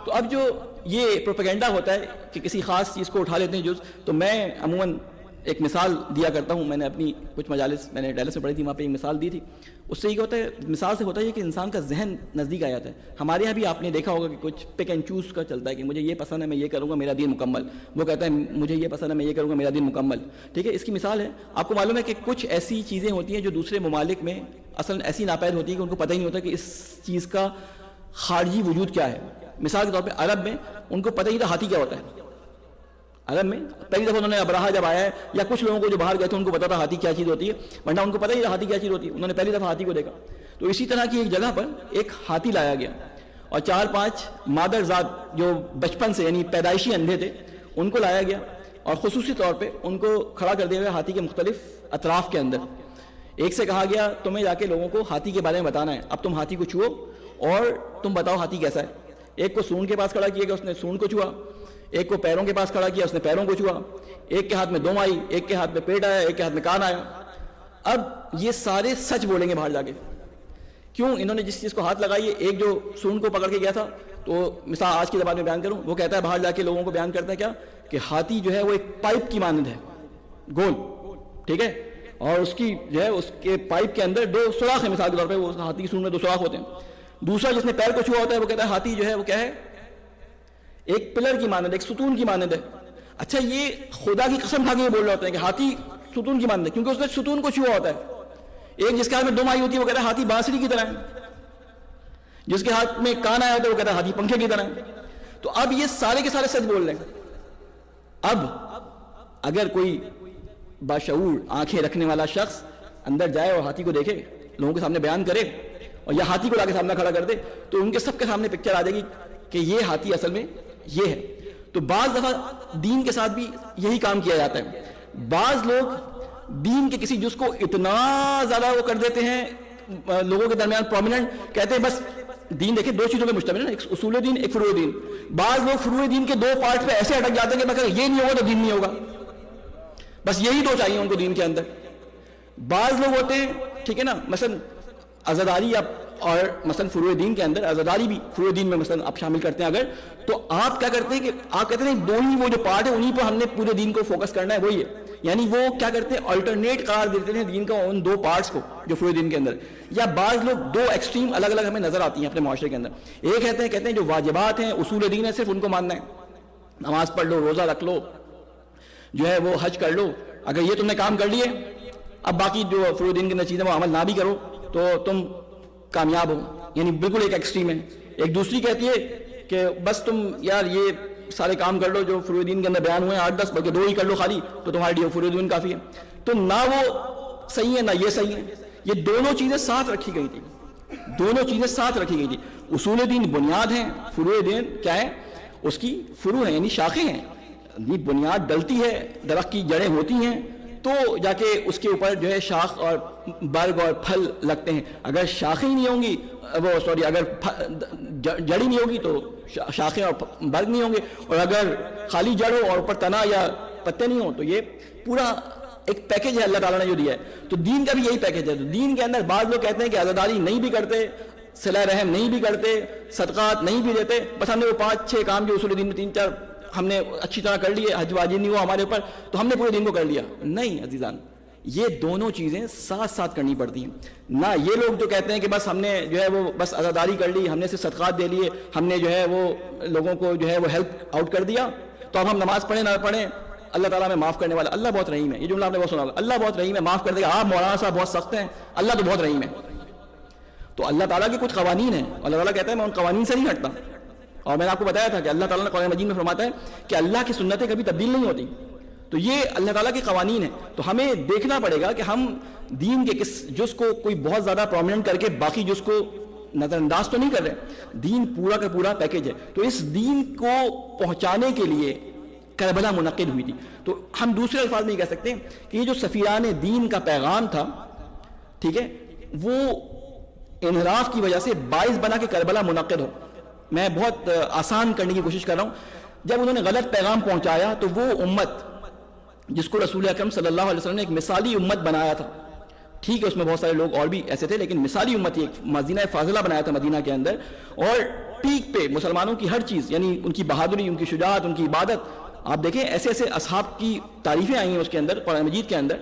تو اب جو یہ پروپیگنڈا ہوتا ہے کہ کسی خاص چیز کو اٹھا لیتے ہیں جز, تو میں عموماً ایک مثال دیا کرتا ہوں. میں نے اپنی کچھ مجالس میں نے ڈیلس میں پڑھی تھی, وہاں پہ ایک مثال دی تھی. اس سے یہ ہوتا ہے, مثال سے ہوتا ہے کہ انسان کا ذہن نزدیک آ جاتا ہے. ہمارے یہاں بھی آپ نے دیکھا ہوگا کہ کچھ پک اینڈ چوز کا چلتا ہے کہ مجھے یہ پسند ہے میں یہ کروں گا میرا دین مکمل, وہ کہتا ہے مجھے یہ پسند ہے میں یہ کروں گا میرا دین مکمل. ٹھیک ہے, اس کی مثال ہے, آپ کو معلوم ہے کہ کچھ ایسی چیزیں ہوتی ہیں جو دوسرے ممالک میں اصل ایسی ناپید ہوتی ہیں کہ ان کو پتہ ہی نہیں ہوتا کہ اس چیز کا خارجی وجود کیا ہے. مثال کے طور پہ عرب میں ان کو پتہ ہی تھا ہاتھی کیا ہوتا ہے. عرب میں پہلی دفعہ انہوں نے ابراہا جب آیا ہے, یا کچھ لوگوں کو جو باہر گئے تھے ان کو پتا تھا ہاتھی کیا چیز ہوتی ہے, ورنہ ان کو پتہ ہی تھا ہاتھی کیا چیز ہوتی ہے. انہوں نے پہلی دفعہ ہاتھی کو دیکھا. تو اسی طرح کی ایک جگہ پر ایک ہاتھی لایا گیا, اور 4-5 مادر ذات جو بچپن سے یعنی پیدائشی اندھے تھے ان کو لایا گیا, اور خصوصی طور پہ ان کو کھڑا کر دیا گیا ہاتھی کے مختلف اطراف کے اندر. ایک سے کہا گیا تمہیں جا کے لوگوں کو ہاتھی کے بارے میں بتانا ہے, اب تم ہاتھی کو چھو اور تم بتاؤ ہاتھی کیسا ہے. ایک کو سونڈ کے پاس کھڑا کیا گیا, اس نے سونڈ کو چھوا. ایک کو پیروں کے پاس کھڑا کیا, اس نے پیروں کو چھوا. ایک کے ہاتھ میں دم آئی, ایک کے ہاتھ میں پیٹ آیا, ایک کے ہاتھ میں کان آیا. اب یہ سارے سچ بولیں گے باہر جا کے. کیوں؟ انہوں نے جس چیز کو ہاتھ لگائی ہے, ایک جو سونڈ کو پکڑ کے گیا تھا, تو مثال آج کی زبان میں بیان کروں, وہ کہتا ہے باہر جا کے لوگوں کو بیان کرتا ہے کیا کہ ہاتھی جو ہے وہ ایک پائپ کی مانند ہے, گول. ٹھیک ہے, اور اس کی جو ہے اس کے پائپ کے اندر 2 سوراخ ہیں. مثال کے طور پہ وہ ہاتھی کی سونڈ میں 2 سوراخ ہوتے ہیں. دوسرا جس نے پیر کو چھوا ہوتا ہے وہ کہتا ہے ہاتھی جو ہے وہ کیا ہے, ایک پلر کی مانند, ایک ستون کی مانند ہے. اچھا, یہ خدا کی قسم کھا کے یہ بول رہے ہوتے ہیں کہ ہاتھی ستون کی مانند ہے, کیونکہ اس نے ستون کو چھوا ہوتا ہے. ایک جس کے ہاتھ میں دم آئی ہوتی ہے وہ کہتا ہے ہاتھی بانسری کی طرح ہے. جس کے ہاتھ میں کان آیا ہوتا ہے وہ کہتا ہے ہاتھی پنکھے کی طرح ہے. تو اب یہ سارے کے سارے سچ بول رہے ہیں. اب اگر کوئی باشعور آنکھیں رکھنے والا شخص اندر جائے اور ہاتھی کو دیکھے, لوگوں کے سامنے بیان کرے, اور یا ہاتھی کو لا کے سامنے کھڑا کر دے, تو ان کے سب کے سامنے پکچر آ جائے گی کہ یہ ہاتھی اصل میں یہ ہے. تو بعض دفعہ دین کے ساتھ بھی یہی کام کیا جاتا ہے. بعض لوگ دین کے کسی جز کو اتنا زیادہ وہ کر دیتے ہیں لوگوں کے درمیان پرومیننٹ, کہتے ہیں بس دین دیکھیں 2 چیزوں پہ مشتمل ہے, ایک اصول دین ایک فروع دین. بعض لوگ فروع دین کے 2 پارٹ پہ ایسے اٹک جاتے ہیں کہ اگر یہ نہیں ہوگا تو دین نہیں ہوگا, بس یہی 2 چاہیے ان کو دین کے اندر. بعض لوگ ہوتے ہیں ٹھیک ہے نا, مثلا عزاداری اور مثلا فروع دین کے اندر عزاداری بھی فروع دین میں مثلا آپ شامل کرتے ہیں اگر, تو آپ کیا کرتے ہیں کہ آپ کہتے ہیں 2 ہی وہ جو پارٹ ہے انہی پر ہم نے پورے دین کو فوکس کرنا ہے, وہی ہے. یعنی وہ کیا کرتے ہیں الٹرنیٹ قرار دیتے ہیں دین کا ان 2 پارٹس کو جو فروع دین کے اندر. یا بعض لوگ 2 ایکسٹریم الگ الگ ہمیں نظر آتی ہیں اپنے معاشرے کے اندر. ایک کہتے ہیں جو واجبات ہیں اصول دین ہے صرف ان کو ماننا ہے, نماز پڑھ لو, روزہ رکھ لو, جو ہے وہ حج کر لو, اگر یہ تم نے کام کر لیے, اب باقی جو فروع دین کے اندر چیزیں وہ عمل نہ بھی کرو تو تم کامیاب ہو. یعنی بالکل ایک ایکسٹریم ہے. ایک دوسری کہتی ہے کہ بس تم یار یہ سارے کام کر لو جو فروع دین کے اندر بیان ہوئے ہیں 8-10, بلکہ 2 ہی کر لو خالی, تو تمہارے لیے فروع دین کافی ہے. تو نہ وہ صحیح ہے نہ یہ صحیح ہے. یہ دونوں چیزیں ساتھ رکھی گئی تھی, دونوں چیزیں ساتھ رکھی گئی تھی. اصول دین بنیاد ہیں, فروع دین کیا ہے, اس کی فروع ہیں یعنی شاخیں ہیں. یہ بنیاد ڈلتی ہے, درخت کی جڑیں ہوتی ہیں, تو جا کے اس کے اوپر جو ہے شاخ اور برگ اور پھل لگتے ہیں. اگر شاخیں ہی نہیں ہوں گی, اگر جڑی نہیں ہوگی تو شاخیں اور برگ نہیں ہوں گے, اور اگر خالی جڑ ہو اور اوپر تنا یا پتے نہیں ہوں تو یہ پورا ایک پیکج ہے اللہ تعالیٰ نے جو دیا ہے. تو دین کا بھی یہی پیکج ہے. تو دین کے اندر بعض لوگ کہتے ہیں کہ عزاداری نہیں بھی کرتے, صلہ رحم نہیں بھی کرتے, صدقات نہیں بھی دیتے, بس ہم نے وہ 5-6 کام جو اصول دین میں 3-4 ہم نے اچھی طرح کر لیے, حج واجب نہیں ہوا ہمارے اوپر تو ہم نے پورے دین کو کر لیا. نہیں عزیزان, یہ دونوں چیزیں ساتھ ساتھ کرنی پڑتی ہیں. نہ یہ لوگ جو کہتے ہیں کہ بس ہم نے جو ہے وہ بس عزاداری کر لی, ہم نے صرف صدقات دے لیے, ہم نے جو ہے وہ لوگوں کو جو ہے وہ ہیلپ آؤٹ کر دیا, تو اب ہم نماز پڑھیں نہ پڑھیں اللہ تعالیٰ میں معاف کرنے والا, اللہ بہت رحیم ہے. یہ جملہ آپ نے بہت سنا, اللہ بہت رحیم ہے, معاف کر دے گا. آپ مولانا صاحب بہت سخت ہیں, اللہ تو بہت رحیم ہے. تو اللہ تعالیٰ کے کچھ قوانین ہیں, اللہ تعالیٰ کہتا ہے میں ان قوانین سے نہیں ہٹتا. اور میں نے آپ کو بتایا تھا کہ اللہ تعالیٰ نے قرآن مجید میں فرماتا ہے کہ اللہ کی سنتیں کبھی تبدیل نہیں ہوتی. تو یہ اللہ تعالیٰ کے قوانین ہیں. تو ہمیں دیکھنا پڑے گا کہ ہم دین کے کس جز کو کوئی بہت زیادہ پرومیننٹ کر کے باقی جز کو نظر انداز تو نہیں کر رہے. دین پورا کا پورا پیکیج ہے. تو اس دین کو پہنچانے کے لیے کربلا منعقد ہوئی تھی. تو ہم دوسرے الفاظ میں یہ کہہ سکتے ہیں کہ یہ جو سفیران دین کا پیغام تھا, ٹھیک ہے, وہ انحراف کی وجہ سے باعث بنا کہ کربلا منعقد ہو. میں بہت آسان کرنے کی کوشش کر رہا ہوں. جب انہوں نے غلط پیغام پہنچایا تو وہ امت جس کو رسول اکرم صلی اللہ علیہ وسلم نے ایک مثالی امت بنایا تھا, ٹھیک ہے اس میں بہت سارے لوگ اور بھی ایسے تھے لیکن مثالی امت ہی, ایک مدینہ فاضلہ بنایا تھا مدینہ کے اندر, اور پیک پہ مسلمانوں کی ہر چیز, یعنی ان کی بہادری, ان کی شجاعت, ان کی عبادت, آپ دیکھیں ایسے ایسے اصحاب کی تعریفیں آئی ہیں اس کے اندر, قرآن مجید کے اندر.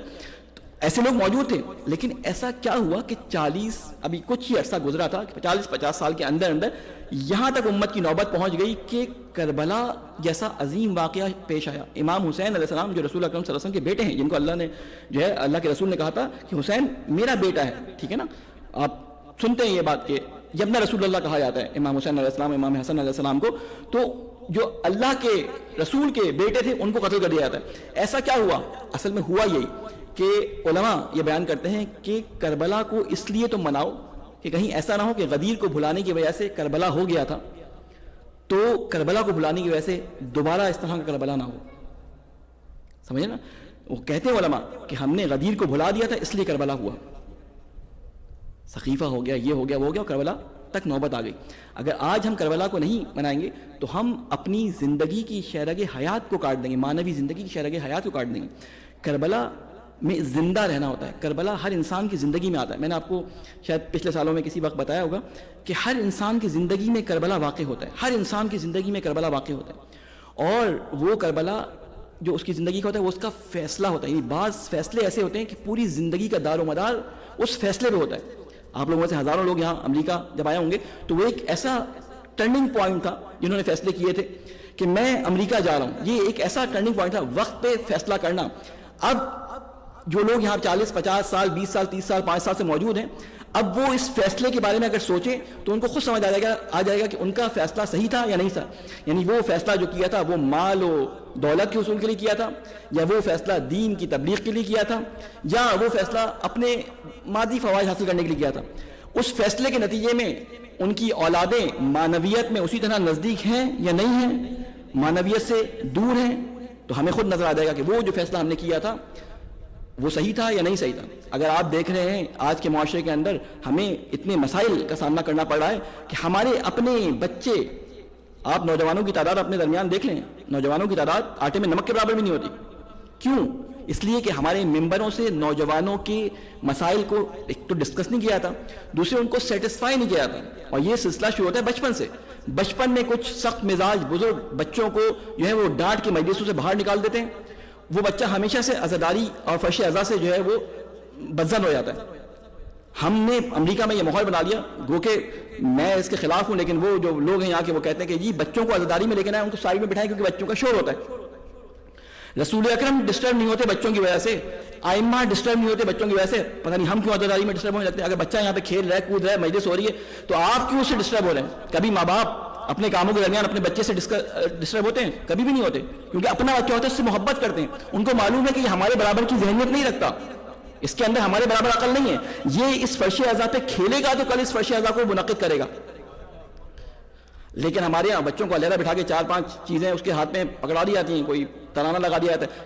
ایسے لوگ موجود تھے. لیکن ایسا کیا ہوا کہ 40 ابھی کچھ ہی عرصہ گزرا تھا, 40-50 سال کے اندر اندر یہاں تک امت کی نوبت پہنچ گئی کہ کربلا جیسا عظیم واقعہ پیش آیا. امام حسین علیہ السلام جو رسول اکرم صلی اللہ علیہ وسلم کے بیٹے ہیں, جن کو اللہ نے جو ہے اللہ کے رسول نے کہا تھا کہ حسین میرا بیٹا ہے, ٹھیک ہے نا, آپ سنتے ہیں یہ بات کہ جب نہ رسول اللہ کہا جاتا ہے امام حسین علیہ السلام, امام حسن علیہ السلام کو, تو جو اللہ کے رسول کے بیٹے تھے ان کو قتل کر دیا جاتا ہے. ایسا کیا ہوا؟ اصل میں ہوا یہی کہ علماء یہ بیان کرتے ہیں کہ کربلا کو اس لیے تو مناؤ کہ کہیں ایسا نہ ہو کہ غدیر کو بھلانے کی وجہ سے کربلا ہو گیا تھا, تو کربلا کو بھلانے کی وجہ سے دوبارہ اس طرح کا کربلا نہ ہو. سمجھے نا, وہ کہتے ہیں علماء کہ ہم نے غدیر کو بھلا دیا تھا اس لیے کربلا ہوا, سقیفہ ہو گیا, یہ ہو گیا, وہ ہو گیا, کربلا تک نوبت آ گئی. اگر آج ہم کربلا کو نہیں منائیں گے تو ہم اپنی زندگی کی شہرگ حیات کو کاٹ دیں گے, مانوی زندگی کی شہرگ حیات کو کاٹ دیں گے. کربلا میں زندہ رہنا ہوتا ہے. کربلا ہر انسان کی زندگی میں آتا ہے. میں نے آپ کو شاید پچھلے سالوں میں کسی وقت بتایا ہوگا کہ ہر انسان کی زندگی میں کربلا واقع ہوتا ہے, ہر انسان کی زندگی میں کربلا واقع ہوتا ہے. اور وہ کربلا جو اس کی زندگی کا ہوتا ہے وہ اس کا فیصلہ ہوتا ہے. یعنی بعض فیصلے ایسے ہوتے ہیں کہ پوری زندگی کا دار و مدار اس فیصلے پہ ہوتا ہے. آپ لوگوں میں سے ہزاروں لوگ یہاں امریکہ جب آئے ہوں گے تو وہ ایک ایسا ٹرننگ پوائنٹ تھا جنہوں نے فیصلے کیے تھے کہ میں امریکہ جا رہا ہوں. یہ ایک ایسا ٹرننگ پوائنٹ تھا, وقت پہ فیصلہ کرنا. اب جو لوگ یہاں 40-50 سال 20 سال 30 سال 5 سال سے موجود ہیں, اب وہ اس فیصلے کے بارے میں اگر سوچیں تو ان کو خود سمجھ آ جائے گا کہ ان کا فیصلہ صحیح تھا یا نہیں تھا. یعنی وہ فیصلہ جو کیا تھا وہ مال و دولت کے حصول کے لیے کیا تھا, یا وہ فیصلہ دین کی تبلیغ کے لیے کیا تھا, یا وہ فیصلہ اپنے مادی فوائد حاصل کرنے کے لیے کیا تھا. اس فیصلے کے نتیجے میں ان کی اولادیں معنویت میں اسی طرح نزدیک ہیں یا نہیں ہیں, معنویت سے دور ہیں, تو ہمیں خود نظر آ جائے گا کہ وہ جو فیصلہ ہم نے کیا تھا وہ صحیح تھا یا نہیں صحیح تھا. اگر آپ دیکھ رہے ہیں آج کے معاشرے کے اندر ہمیں اتنے مسائل کا سامنا کرنا پڑ رہا ہے کہ ہمارے اپنے بچے, آپ نوجوانوں کی تعداد اپنے درمیان دیکھ لیں, نوجوانوں کی تعداد آٹے میں نمک کے برابر بھی نہیں ہوتی. کیوں؟ اس لیے کہ ہمارے ممبروں سے نوجوانوں کے مسائل کو ایک تو ڈسکس نہیں کیا تھا, دوسرے ان کو سیٹسفائی نہیں کیا تھا. اور یہ سلسلہ شروع ہوتا ہے بچپن سے. بچپن میں کچھ سخت مزاج بزرگ بچوں کو جو ہے وہ ڈانٹ کے مجلسوں سے باہر نکال دیتے ہیں. وہ بچہ ہمیشہ سے عزاداری اور فرش اعضاء سے جو ہے وہ بدزن ہو جاتا ہے. ہم نے امریکہ میں یہ ماحول بنا لیا, گو کہ میں اس کے خلاف ہوں, لیکن وہ جو لوگ ہیں یہاں کے وہ کہتے ہیں کہ جی بچوں کو عزاداری میں لے کے آئے, ان کو سائڈ میں بٹھائیں کیونکہ بچوں کا شور ہوتا ہے. رسول اکرم ڈسٹرب نہیں ہوتے بچوں کی وجہ سے, ائمہ ڈسٹرب نہیں ہوتے بچوں کی وجہ سے. پتہ نہیں ہم کیوں عزاداری میں ڈسٹرب ہونے لگتے ہیں. اگر بچہ یہاں پہ کھیل رہا ہے, کود رہا ہے, مجلس ہو رہی ہے, تو آپ کیوں اس سے ڈسٹرب ہو رہے ہیں؟ کبھی ماں باپ اپنے کاموں کے درمیان اپنے بچے سے ڈسٹرب ہوتے ہیں؟ کبھی بھی نہیں ہوتے, کیونکہ اپنا بچہ ہوتا ہے اس سے محبت کرتے ہیں. ان کو معلوم ہے کہ یہ ہمارے برابر کی ذہنیت نہیں رکھتا, اس کے اندر ہمارے برابر عقل نہیں ہے, یہ اس فرش اعضاء پہ کھیلے گا تو کل اس فرش اعضاء کو منعقد کرے گا. لیکن ہمارے یہاں بچوں کو علیحدہ بٹھا کے 4-5 چیزیں اس کے ہاتھ میں پکڑا دی جاتی ہیں, کوئی ترانہ لگا دیا جاتا ہے.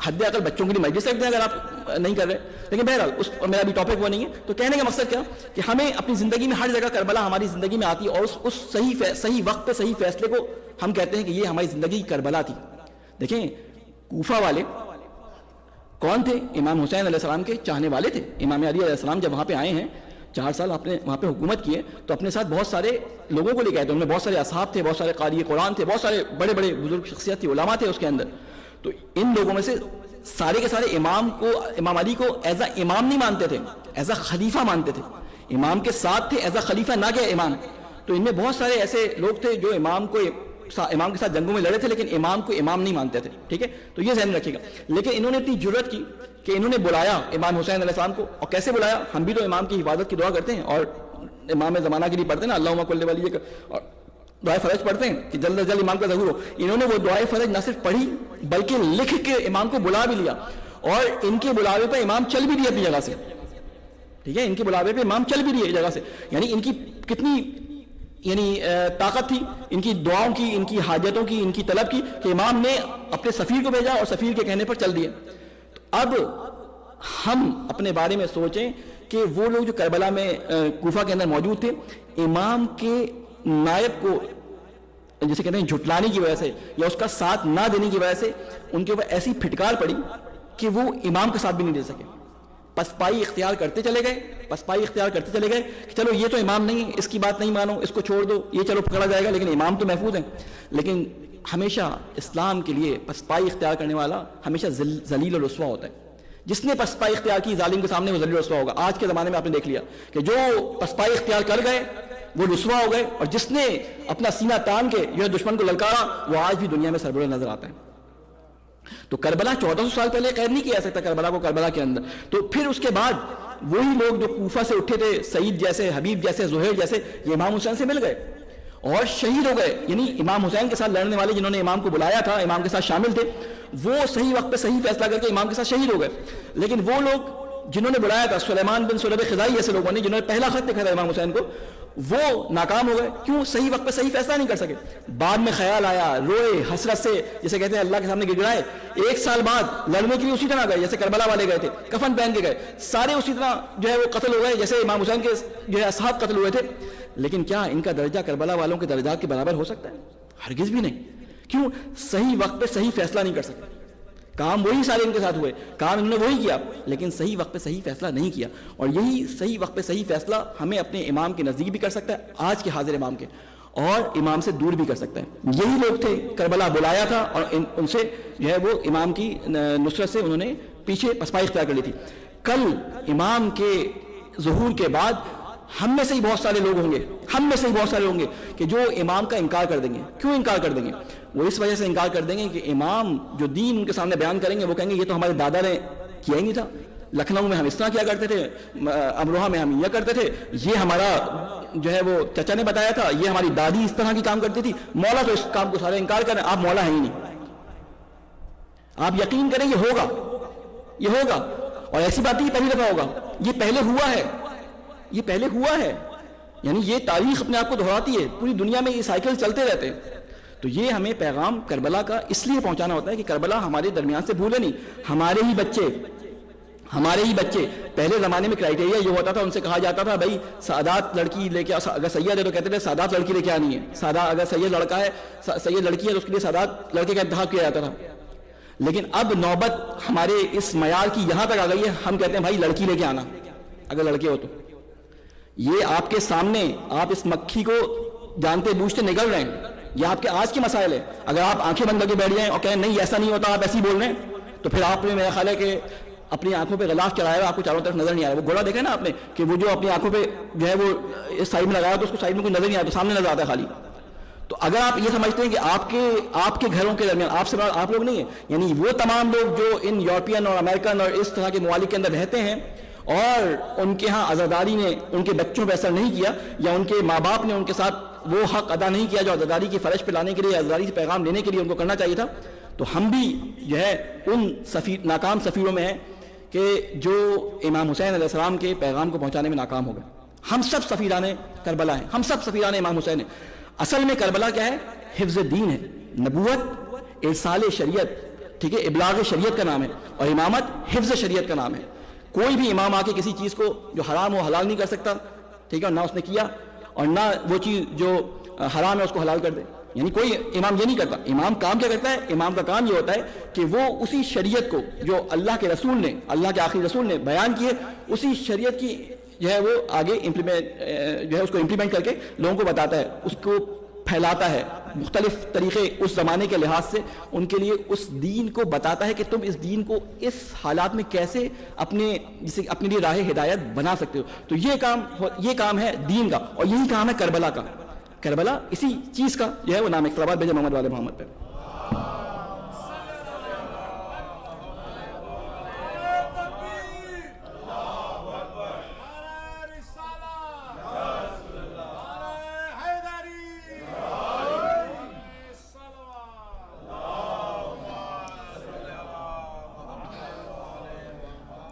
حد عقل بچوں کے لیے مجلس رکھتے ہیں اگر آپ نہیں کر رہے. لیکن بہرحال اور میرا بھی ٹاپک وہ نہیں ہے. تو کہنے کا مقصد کیا کہ ہمیں اپنی زندگی میں ہر جگہ کربلا ہماری زندگی میں آتی ہے, اور اس صحیح وقت پہ صحیح فیصلے کو ہم کہتے ہیں کہ یہ ہماری زندگی کی کربلا تھی. دیکھیں کوفہ والے کون تھے؟ امام حسین علیہ السلام کے چاہنے والے تھے. امام علی علیہ السلام جب وہاں پہ آئے ہیں 4 سال آپ نے وہاں پہ حکومت کی ہے تو اپنے ساتھ بہت سارے لوگوں کو لے کے آئے تھے. ان میں بہت سارے اصحاب تھے, بہت سارے قاری قرآن تھے, بہت سارے بڑے بڑے بزرگ شخصیت تھی, علماء تھے اس کے اندر. تو ان لوگوں میں سے سارے کے سارے امام علی کو ایز اے امام نہیں مانتے تھے, ایز اے خلیفہ مانتے تھے. امام کے ساتھ تھے ایز اے خلیفہ, نہ کہ امام. تو ان میں بہت سارے ایسے لوگ تھے جو امام کے ساتھ جنگوں میں لڑے تھے لیکن امام کو امام نہیں مانتے تھے. ٹھیک ہے, تو یہ ذہن میں رکھیے گا. لیکن انہوں نے اتنی جرأت کی کہ انہوں نے بلایا امام حسین علیہ السلام کو. اور کیسے بلایا؟ ہم بھی تو امام کی حفاظت کی دعا کرتے ہیں اور امام زمانہ کے لیے پڑھتے ہیں نا, اللہم کل ولی, اور دعائے فرج پڑھتے ہیں کہ جلد از جلد امام کا ظہور ہو. انہوں نے وہ دعائے فرج نہ صرف پڑھی بلکہ لکھ کے امام کو بلا بھی لیا, اور ان کے بلاوے پہ امام چل بھی رہی اپنی جگہ سے. ٹھیک ہے, ان کے بلاوے پہ امام چل بھی رہی ہے جگہ سے. یعنی ان کی کتنی طاقت تھی ان کی دعاؤں کی, ان کی حاجتوں کی, ان کی طلب کی, کہ امام نے اپنے سفیر کو بھیجا اور سفیر کے کہنے پر چل دیے. اب ہم اپنے بارے میں سوچیں کہ وہ لوگ جو کربلا میں کوفہ کے اندر موجود تھے, امام کے نائب کو جسے کہتے ہیں جھٹلانے کی وجہ سے یا اس کا ساتھ نہ دینے کی وجہ سے ان کے اوپر ایسی پھٹکار پڑی کہ وہ امام کا ساتھ بھی نہیں دے سکے. پسپائی اختیار کرتے چلے گئے کہ چلو یہ تو امام نہیں ہے, اس کی بات نہیں مانو, اس کو چھوڑ دو, یہ چلو پکڑا جائے گا لیکن امام تو محفوظ ہیں. لیکن ہمیشہ اسلام کے لیے پسپائی اختیار کرنے والا ہمیشہ ذلیل و رسوا ہوتا ہے. جس نے پسپائی اختیار کی ظالم کے سامنے وہ ذلیل و رسوا ہوگا. آج کے زمانے میں آپ نے دیکھ لیا کہ جو پسپائی اختیار کر گئے وہ رسوا ہو گئے, اور جس نے اپنا سینہ تان کے جو ہے دشمن کو للکارا وہ آج بھی دنیا میں سربلند نظر آتا ہے. تو کربلا 1400 سال پہلے قید نہیں کیا سکتا کربلا کو کربلا کے اندر. تو پھر اس کے بعد وہی لوگ جو کوفہ سے اٹھے تھے, سعید جیسے, حبیب جیسے, زہیر جیسے, یہ امام حسین سے مل گئے اور شہید ہو گئے. یعنی امام حسین کے ساتھ لڑنے والے جنہوں نے امام کو بلایا تھا, امام کے ساتھ شامل تھے, وہ صحیح وقت پہ صحیح فیصلہ کر کے امام کے ساتھ شہید ہو گئے. لیکن وہ لوگ جنہوں نے بلایا تھا, سلیمان بن سلب خزائی جیسے لوگوں نے جنہوں نے پہلا خط لکھا تھا امام حسین کو, وہ ناکام ہو گئے. کیوں؟ صحیح وقت پہ صحیح فیصلہ نہیں کر سکے. بعد میں خیال آیا, روئے حسرت سے, جسے کہتے ہیں اللہ کے سامنے گڑگڑائے. 1 سال بعد لڑنے کے لیے اسی طرح گئے جیسے کربلا والے گئے تھے, کفن پہن کے گئے. سارے اسی طرح جو ہے وہ قتل ہو گئے جیسے امام حسین کے جو ہے اصحاب قتل ہوئے تھے. لیکن کیا ان کا درجہ کربلا والوں کے درجات کے برابر ہو سکتا ہے؟ ہرگز بھی نہیں. کیوں؟ صحیح وقت پہ صحیح فیصلہ نہیں کر سکتے. کام وہی سارے ان کے ساتھ ہوئے, کام انہوں نے وہی کیا, لیکن صحیح وقت پہ صحیح فیصلہ نہیں کیا. اور یہی صحیح وقت پہ صحیح فیصلہ ہمیں اپنے امام کے نزدیک بھی کر سکتا ہے, آج کے حاضر امام کے, اور امام سے دور بھی کر سکتا ہے. یہی لوگ تھے, کربلا بلایا تھا اور ان سے جو ہے وہ امام کی نصرت سے انہوں نے پیچھے پسپائی اختیار کر لی تھی. کل امام کے ظہور کے بعد ہم میں سے ہی بہت سارے لوگ ہوں گے کہ جو امام کا انکار کر دیں گے. کیوں انکار کر دیں گے؟ وہ اس وجہ سے انکار کر دیں گے کہ امام جو دین ان کے سامنے بیان کریں گے وہ کہیں گے یہ تو ہمارے دادا نے کیا ہی نہیں تھا, لکھنؤ میں ہم اس طرح کیا کرتے تھے, امروہہ میں ہم یہ کرتے تھے, یہ ہمارا جو ہے وہ چچا نے بتایا تھا, یہ ہماری دادی اس طرح کی کام کرتی تھی. مولا تو اس کام کو سارے انکار کریں, آپ مولا ہیں ہی نہیں. آپ یقین کریں یہ ہوگا, اور ایسی بات نہیں پہلی دفعہ ہوگا, یہ پہلے ہوا ہے. یعنی یہ تاریخ اپنے آپ کو دہراتی ہے, پوری دنیا میں یہ سائیکل چلتے رہتے ہیں. تو یہ ہمیں پیغام کربلا کا اس لیے پہنچانا ہوتا ہے کہ کربلا ہمارے درمیان سے بھولے نہیں. ہمارے ہی بچے پہلے زمانے میں کرائٹیریا یہ ہوتا تھا, ان سے کہا جاتا تھا بھائی سادات لڑکی لے کے, اگر سید ہے تو کہتے تھے سادات لڑکی لے کے آنی ہے, اگر سید لڑکا ہے, سید لڑکی ہے تو اس کے لیے سادات لڑکے کا انتخاب کیا جاتا تھا. لیکن اب نوبت ہمارے اس معیار کی یہاں تک آ گئی ہے, ہم کہتے ہیں بھائی لڑکی لے کے آنا اگر لڑکے ہو تو. یہ آپ کے سامنے آپ اس مکھی کو جانتے بوجھتے نگل رہے ہیں, یہ آپ کے آج کے مسائل ہے. اگر آپ آنکھیں بند کر کے بیٹھ جائیں اور کہیں نہیں ایسا نہیں ہوتا, آپ ایسے ہی بول رہے ہیں, تو پھر آپ نے, میرا خیال ہے کہ اپنی آنکھوں پہ غلاف چڑھایا ہوا, آپ کو چاروں طرف نظر نہیں آ رہا. وہ گھوڑا دیکھا نا آپ نے کہ وہ جو اپنی آنکھوں پہ جو ہے وہ سائڈ میں لگایا تو اس کو سائڈ میں کوئی نظر نہیں آتا, تو سامنے نظر آتا ہے خالی. تو اگر آپ یہ سمجھتے ہیں کہ آپ کے گھروں کے درمیان آپ سے بڑا آپ لوگ نہیں ہیں, یعنی وہ تمام لوگ جو ان یورپین اور امریکن اور اس طرح کے ممالک کے اندر رہتے ہیں اور ان کے ہاں عزاداری نے ان کے بچوں پہ اثر نہیں کیا, یا ان کے ماں باپ نے ان کے ساتھ وہ حق ادا نہیں کیا جو عزاداری کی فرش پہ لانے کے لیے, عزاداری سے پیغام لینے کے لیے ان کو کرنا چاہیے تھا, تو ہم بھی جو ہے ان ناکام سفیروں میں ہیں کہ جو امام حسین علیہ السلام کے پیغام کو پہنچانے میں ناکام ہو گئے. ہم سب سفیران کربلا ہیں, ہم سب سفیران امام حسین ہیں. اصل میں کربلا کیا ہے؟ حفظ دین ہے, نبوت ارسال شریعت, ٹھیک ہے, ابلاغ شریعت کا نام ہے, اور امامت حفظ شریعت کا نام ہے. کوئی بھی امام آ کے کسی چیز کو جو حرام ہو حلال نہیں کر سکتا, ٹھیک ہے, اور نہ اس نے کیا اور نہ وہ چیز جو حرام ہے اس کو حلال کر دے. یعنی کوئی امام یہ نہیں کرتا. امام کام کیا کرتا ہے؟ امام کا کام یہ ہوتا ہے کہ وہ اسی شریعت کو جو اللہ کے رسول نے, اللہ کے آخری رسول نے بیان کی ہے, اسی شریعت کی جو ہے وہ آگے جو ہے اس کو امپلیمنٹ کر کے لوگوں کو بتاتا ہے، اس کو پھیلاتا ہے، مختلف طریقے اس زمانے کے لحاظ سے ان کے لیے اس دین کو بتاتا ہے کہ تم اس دین کو اس حالات میں کیسے اپنے لیے راہ ہدایت بنا سکتے ہو. تو یہ کام ہے دین کا، اور یہی کام ہے کربلا کا. کربلا اسی چیز کا جو ہے وہ نام ہے، صلوات بھیجے محمد والے محمد پہ.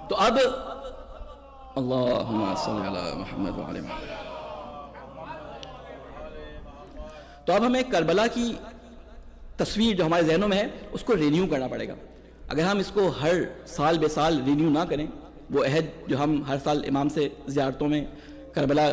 تو اب اللہم صلی علی محمد وعلی محمد. تو اب ہمیں کربلا کی تصویر جو ہمارے ذہنوں میں ہے اس کو رینیو کرنا پڑے گا. اگر ہم اس کو ہر سال بے سال رینیو نہ کریں، وہ عہد جو ہم ہر سال امام سے زیارتوں میں کربلا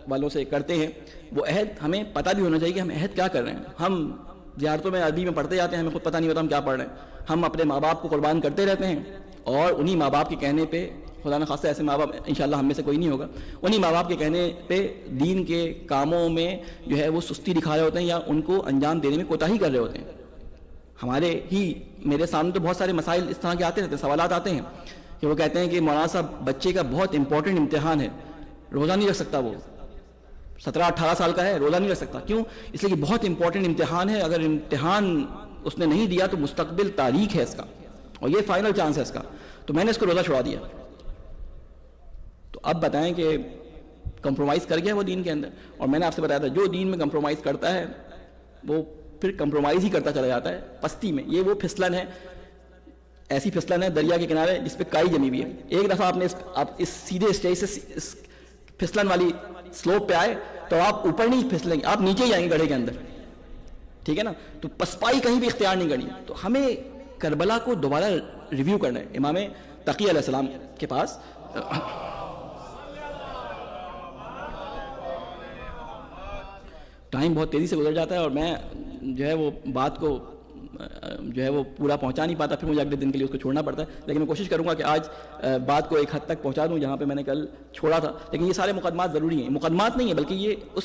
والوں سے کرتے ہیں، وہ عہد ہمیں پتہ بھی ہونا چاہیے کہ ہم عہد کیا کر رہے ہیں. ہم زیارتوں میں عربی میں پڑھتے جاتے ہیں، ہمیں خود پتہ نہیں ہوتا ہم کیا پڑھ رہے ہیں. ہم اپنے ماں باپ کو قربان کرتے رہتے ہیں، اور انہی ماں باپ کے کہنے پہ، خدا نہ خاصہ ایسے ماں باپ انشاءاللہ ہم میں سے کوئی نہیں ہوگا، انہی ماں باپ کے کہنے پہ دین کے کاموں میں جو ہے وہ سستی دکھا رہے ہوتے ہیں یا ان کو انجام دینے میں کوتاہی کر رہے ہوتے ہیں. میرے سامنے تو بہت سارے مسائل اس طرح کے آتے رہتے ہیں، سوالات آتے ہیں کہ وہ کہتے ہیں کہ مولانا صاحب بچے کا بہت امپورٹنٹ امتحان ہے، روزہ نہیں رکھ سکتا، وہ 17-18 سال کا ہے، روزہ نہیں رکھ سکتا. کیوں؟ اس لیے کہ بہت امپورٹنٹ امتحان ہے، اگر امتحان اس نے نہیں دیا تو مستقبل تاریک ہے اس کا، اور یہ فائنل چانس ہے اس کا. تو میں نے اس کو روزہ چھڑا دیا. تو اب بتائیں کہ کمپرومائز کر گیا وہ دین کے اندر. اور میں نے آپ سے بتایا تھا جو دین میں کمپرومائز کرتا ہے وہ پھر کمپرومائز ہی کرتا چلا جاتا ہے پستی میں. یہ وہ پھسلن ہے، ایسی پھسلن ہے دریا کے کنارے جس پہ کائی جمی ہوئی ہے. ایک دفعہ آپ اس سیدھے اسٹیج سے اس پھسلن والی سلوپ پہ آئے تو آپ اوپر نہیں پھسلیں گے، آپ نیچے ہی آئیں گے گڑھے کے اندر. ٹھیک ہے نا؟ تو پسپائی کہیں بھی اختیار نہیں کرنی. تو ہمیں کربلا کو دوبارہ ریویو کرنا ہے. امام تقی علیہ السلام کے پاس ٹائم بہت تیزی سے گزر جاتا ہے، اور میں جو ہے وہ بات کو جو ہے وہ پورا پہنچا نہیں پاتا، پھر مجھے اگلے دن کے لیے اس کو چھوڑنا پڑتا ہے. لیکن میں کوشش کروں گا کہ آج بات کو ایک حد تک پہنچا دوں جہاں پہ میں نے کل چھوڑا تھا. لیکن یہ سارے مقدمات ضروری ہیں. مقدمات نہیں ہیں بلکہ یہ اس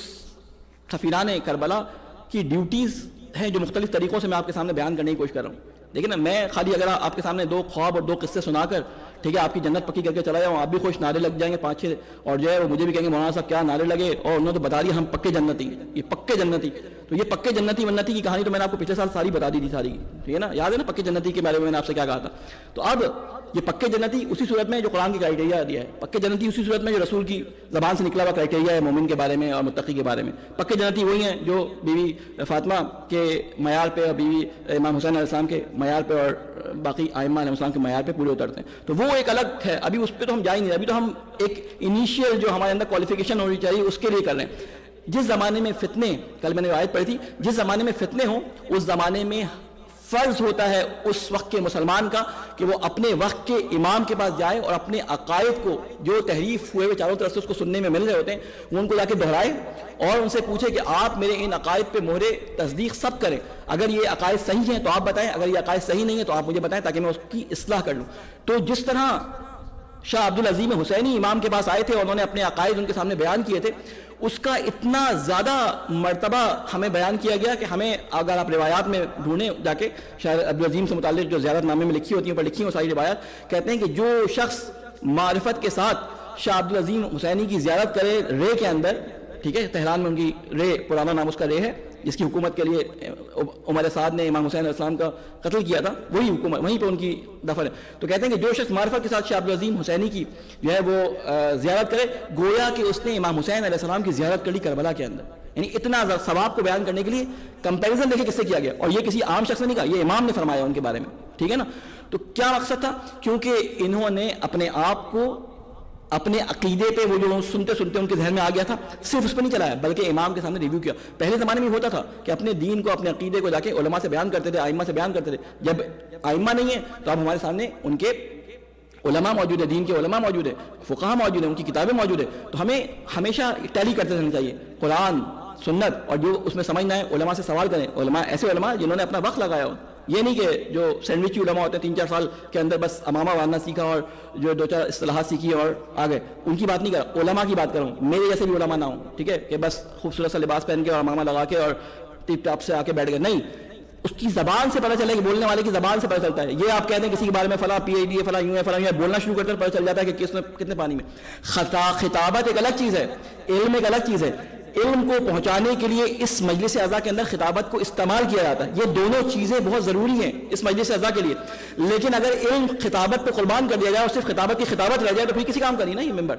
سفیران کربلا کی ڈیوٹیز ہیں جو مختلف طریقوں سے میں آپ کے سامنے بیان کرنے کی کوشش کر رہا ہوں. لیکن نا میں خالی اگر آپ کے سامنے 2 خواب اور 2 قصے سنا کر ٹھیک ہے آپ کی جنت پکی کر کے چلا جاؤں، آپ بھی خوش، نعرے لگ جائیں گے 5-6، اور جو ہے وہ مجھے بھی کہیں گے مولانا صاحب کیا نعرے لگے، اور انہوں نے تو بتا دیا ہم پکے جنتی، یہ پکے جنتی. تو یہ پکے جنتی منتی کی کہانی تو میں نے آپ کو پچھلے سال ساری بتا دی تھی ساری، ٹھیک ہے نا؟ یاد ہے نا پکے جنتی کے بارے میں نے آپ سے کیا کہا تھا. تو اب یہ پکے جنتی اسی صورت میں جو قرآن کی کرائٹیریا دیا ہے. پکے جنتی اسی صورت میں جو رسول کی زبان سے نکلا ہوا کرائٹیریا ہے مومن کے بارے میں اور متقی کے بارے میں. پکے جنتی وہی ہیں جو بیوی فاطمہ کے معیار پہ اور بیوی امام حسین علیہ السلام کے معیار پہ اور باقی ائمہ علیہ السلام کے معیار پہ پورے اترتے ہیں. تو وہ ایک الگ ہے، ابھی اس پہ تو ہم جا ہی نہیں. ابھی تو ہم ایک انیشیل جو ہمارے اندر کوالیفیکیشن ہونی چاہیے اس کے لیے کر رہے ہیں. جس زمانے میں فتنے، کل میں نے آیت پڑھی تھی، جس زمانے میں فتنے ہوں اس زمانے میں فرض ہوتا ہے اس وقت کے مسلمان کا کہ وہ اپنے وقت کے امام کے پاس جائے اور اپنے عقائد کو جو تحریف ہوئے ہوئے چاروں طرف سے اس کو سننے میں مل رہے ہوتے ہیں وہ ان کو جا کے دہرائے اور ان سے پوچھے کہ آپ میرے ان عقائد پہ مہر تصدیق سب کریں. اگر یہ عقائد صحیح ہیں تو آپ بتائیں، اگر یہ عقائد صحیح نہیں ہیں تو آپ مجھے بتائیں تاکہ میں اس کی اصلاح کر لوں. تو جس طرح شاہ عبدالعظیم حسینی امام کے پاس آئے تھے اور انہوں نے اپنے عقائد ان کے سامنے بیان کیے تھے، اس کا اتنا زیادہ مرتبہ ہمیں بیان کیا گیا کہ ہمیں اگر آپ روایات میں ڈھونڈیں جا کے شاہ عبدالعظیم سے متعلق جو زیارت نامے میں لکھی ہوتی ہیں پر لکھی ہیں ساری روایات، کہتے ہیں کہ جو شخص معرفت کے ساتھ شاہ عبدالعظیم حسینی کی زیارت کرے رے کے اندر، ٹھیک ہے، تہران میں ان کی رے، پرانا نام اس کا رے ہے، جس کی حکومت کے لیے عمر سعد نے امام حسین علیہ السلام کا قتل کیا تھا، وہی حکومت، وہیں پہ ان کی دفن ہے. تو کہتے ہیں کہ جو شخص معرفت کے ساتھ شاہ عبدالعظیم حسینی کی جو ہے وہ زیارت کرے گویا کہ اس نے امام حسین علیہ السلام کی زیارت کر لی کربلا کے اندر. یعنی اتنا ثواب کو بیان کرنے کے لیے کمپیریزن دیکھیں کس سے کیا گیا، اور یہ کسی عام شخص نے نہیں کہا، یہ امام نے فرمایا ان کے بارے میں. ٹھیک ہے نا؟ تو کیا مقصد تھا؟ کیونکہ انہوں نے اپنے آپ کو اپنے عقیدے پہ وہ جو سنتے سنتے ان کے ذہن میں آ گیا تھا صرف اس پہ نہیں چلایا بلکہ امام کے سامنے ریویو کیا. پہلے زمانے میں ہوتا تھا کہ اپنے دین کو، اپنے عقیدے کو جا کے علماء سے بیان کرتے تھے، ائمہ سے بیان کرتے تھے. جب ائمہ نہیں ہیں تو اب ہمارے سامنے ان کے علماء موجود ہیں، دین کے علماء موجود ہیں، فقہاء موجود ہیں، ان کی کتابیں موجود ہیں. تو ہمیں ہمیشہ ٹیلی کرتے رہنا چاہیے قرآن سنت، اور جو اس میں سمجھ نہ آئے علماء سے سوال کریں. علماء ایسے علماء جنہوں نے اپنا وقت لگایا ہو، یہ نہیں کہ جو سینڈوچی علماء ہوتے ہیں 3-4 سال کے اندر بس امامہ باندھنا سیکھا اور جو 2-4 اصطلاحات سیکھی اور آ گئے، ان کی بات نہیں کر رہا، علماء کی بات کروں، میرے جیسے بھی علماء نہ ہوں، ٹھیک ہے، کہ بس خوبصورت سا لباس پہن کے اور امامہ لگا کے اور ٹپ ٹاپ سے آ کے بیٹھ گئے، نہیں، اس کی زبان سے پتہ چلے کہ بولنے والے کی زبان سے پتہ چلتا ہے. یہ آپ کہتے ہیں کسی کے بارے میں فلاں پی ایچ ڈی ہے، فلاں یوں ہے، فلاں یوں ہے، بولنا شروع کرتے ہیں پتہ چل جاتا ہے کہ کس میں کتنے پانی میں. خطابت ایک الگ چیز ہے، علم ایک الگ چیز ہے. علم کو پہنچانے کے لیے اس مجلس اعضاء کے اندر خطابت کو استعمال کیا جاتا ہے. یہ دونوں چیزیں بہت ضروری ہیں اس مجلس اعضاء کے لیے. لیکن اگر علم خطابت پہ قربان کر دیا جائے اور صرف خطابت کی خطابت رہ جائے تو پھر کسی کام کا نہیں نا یہ ممبر.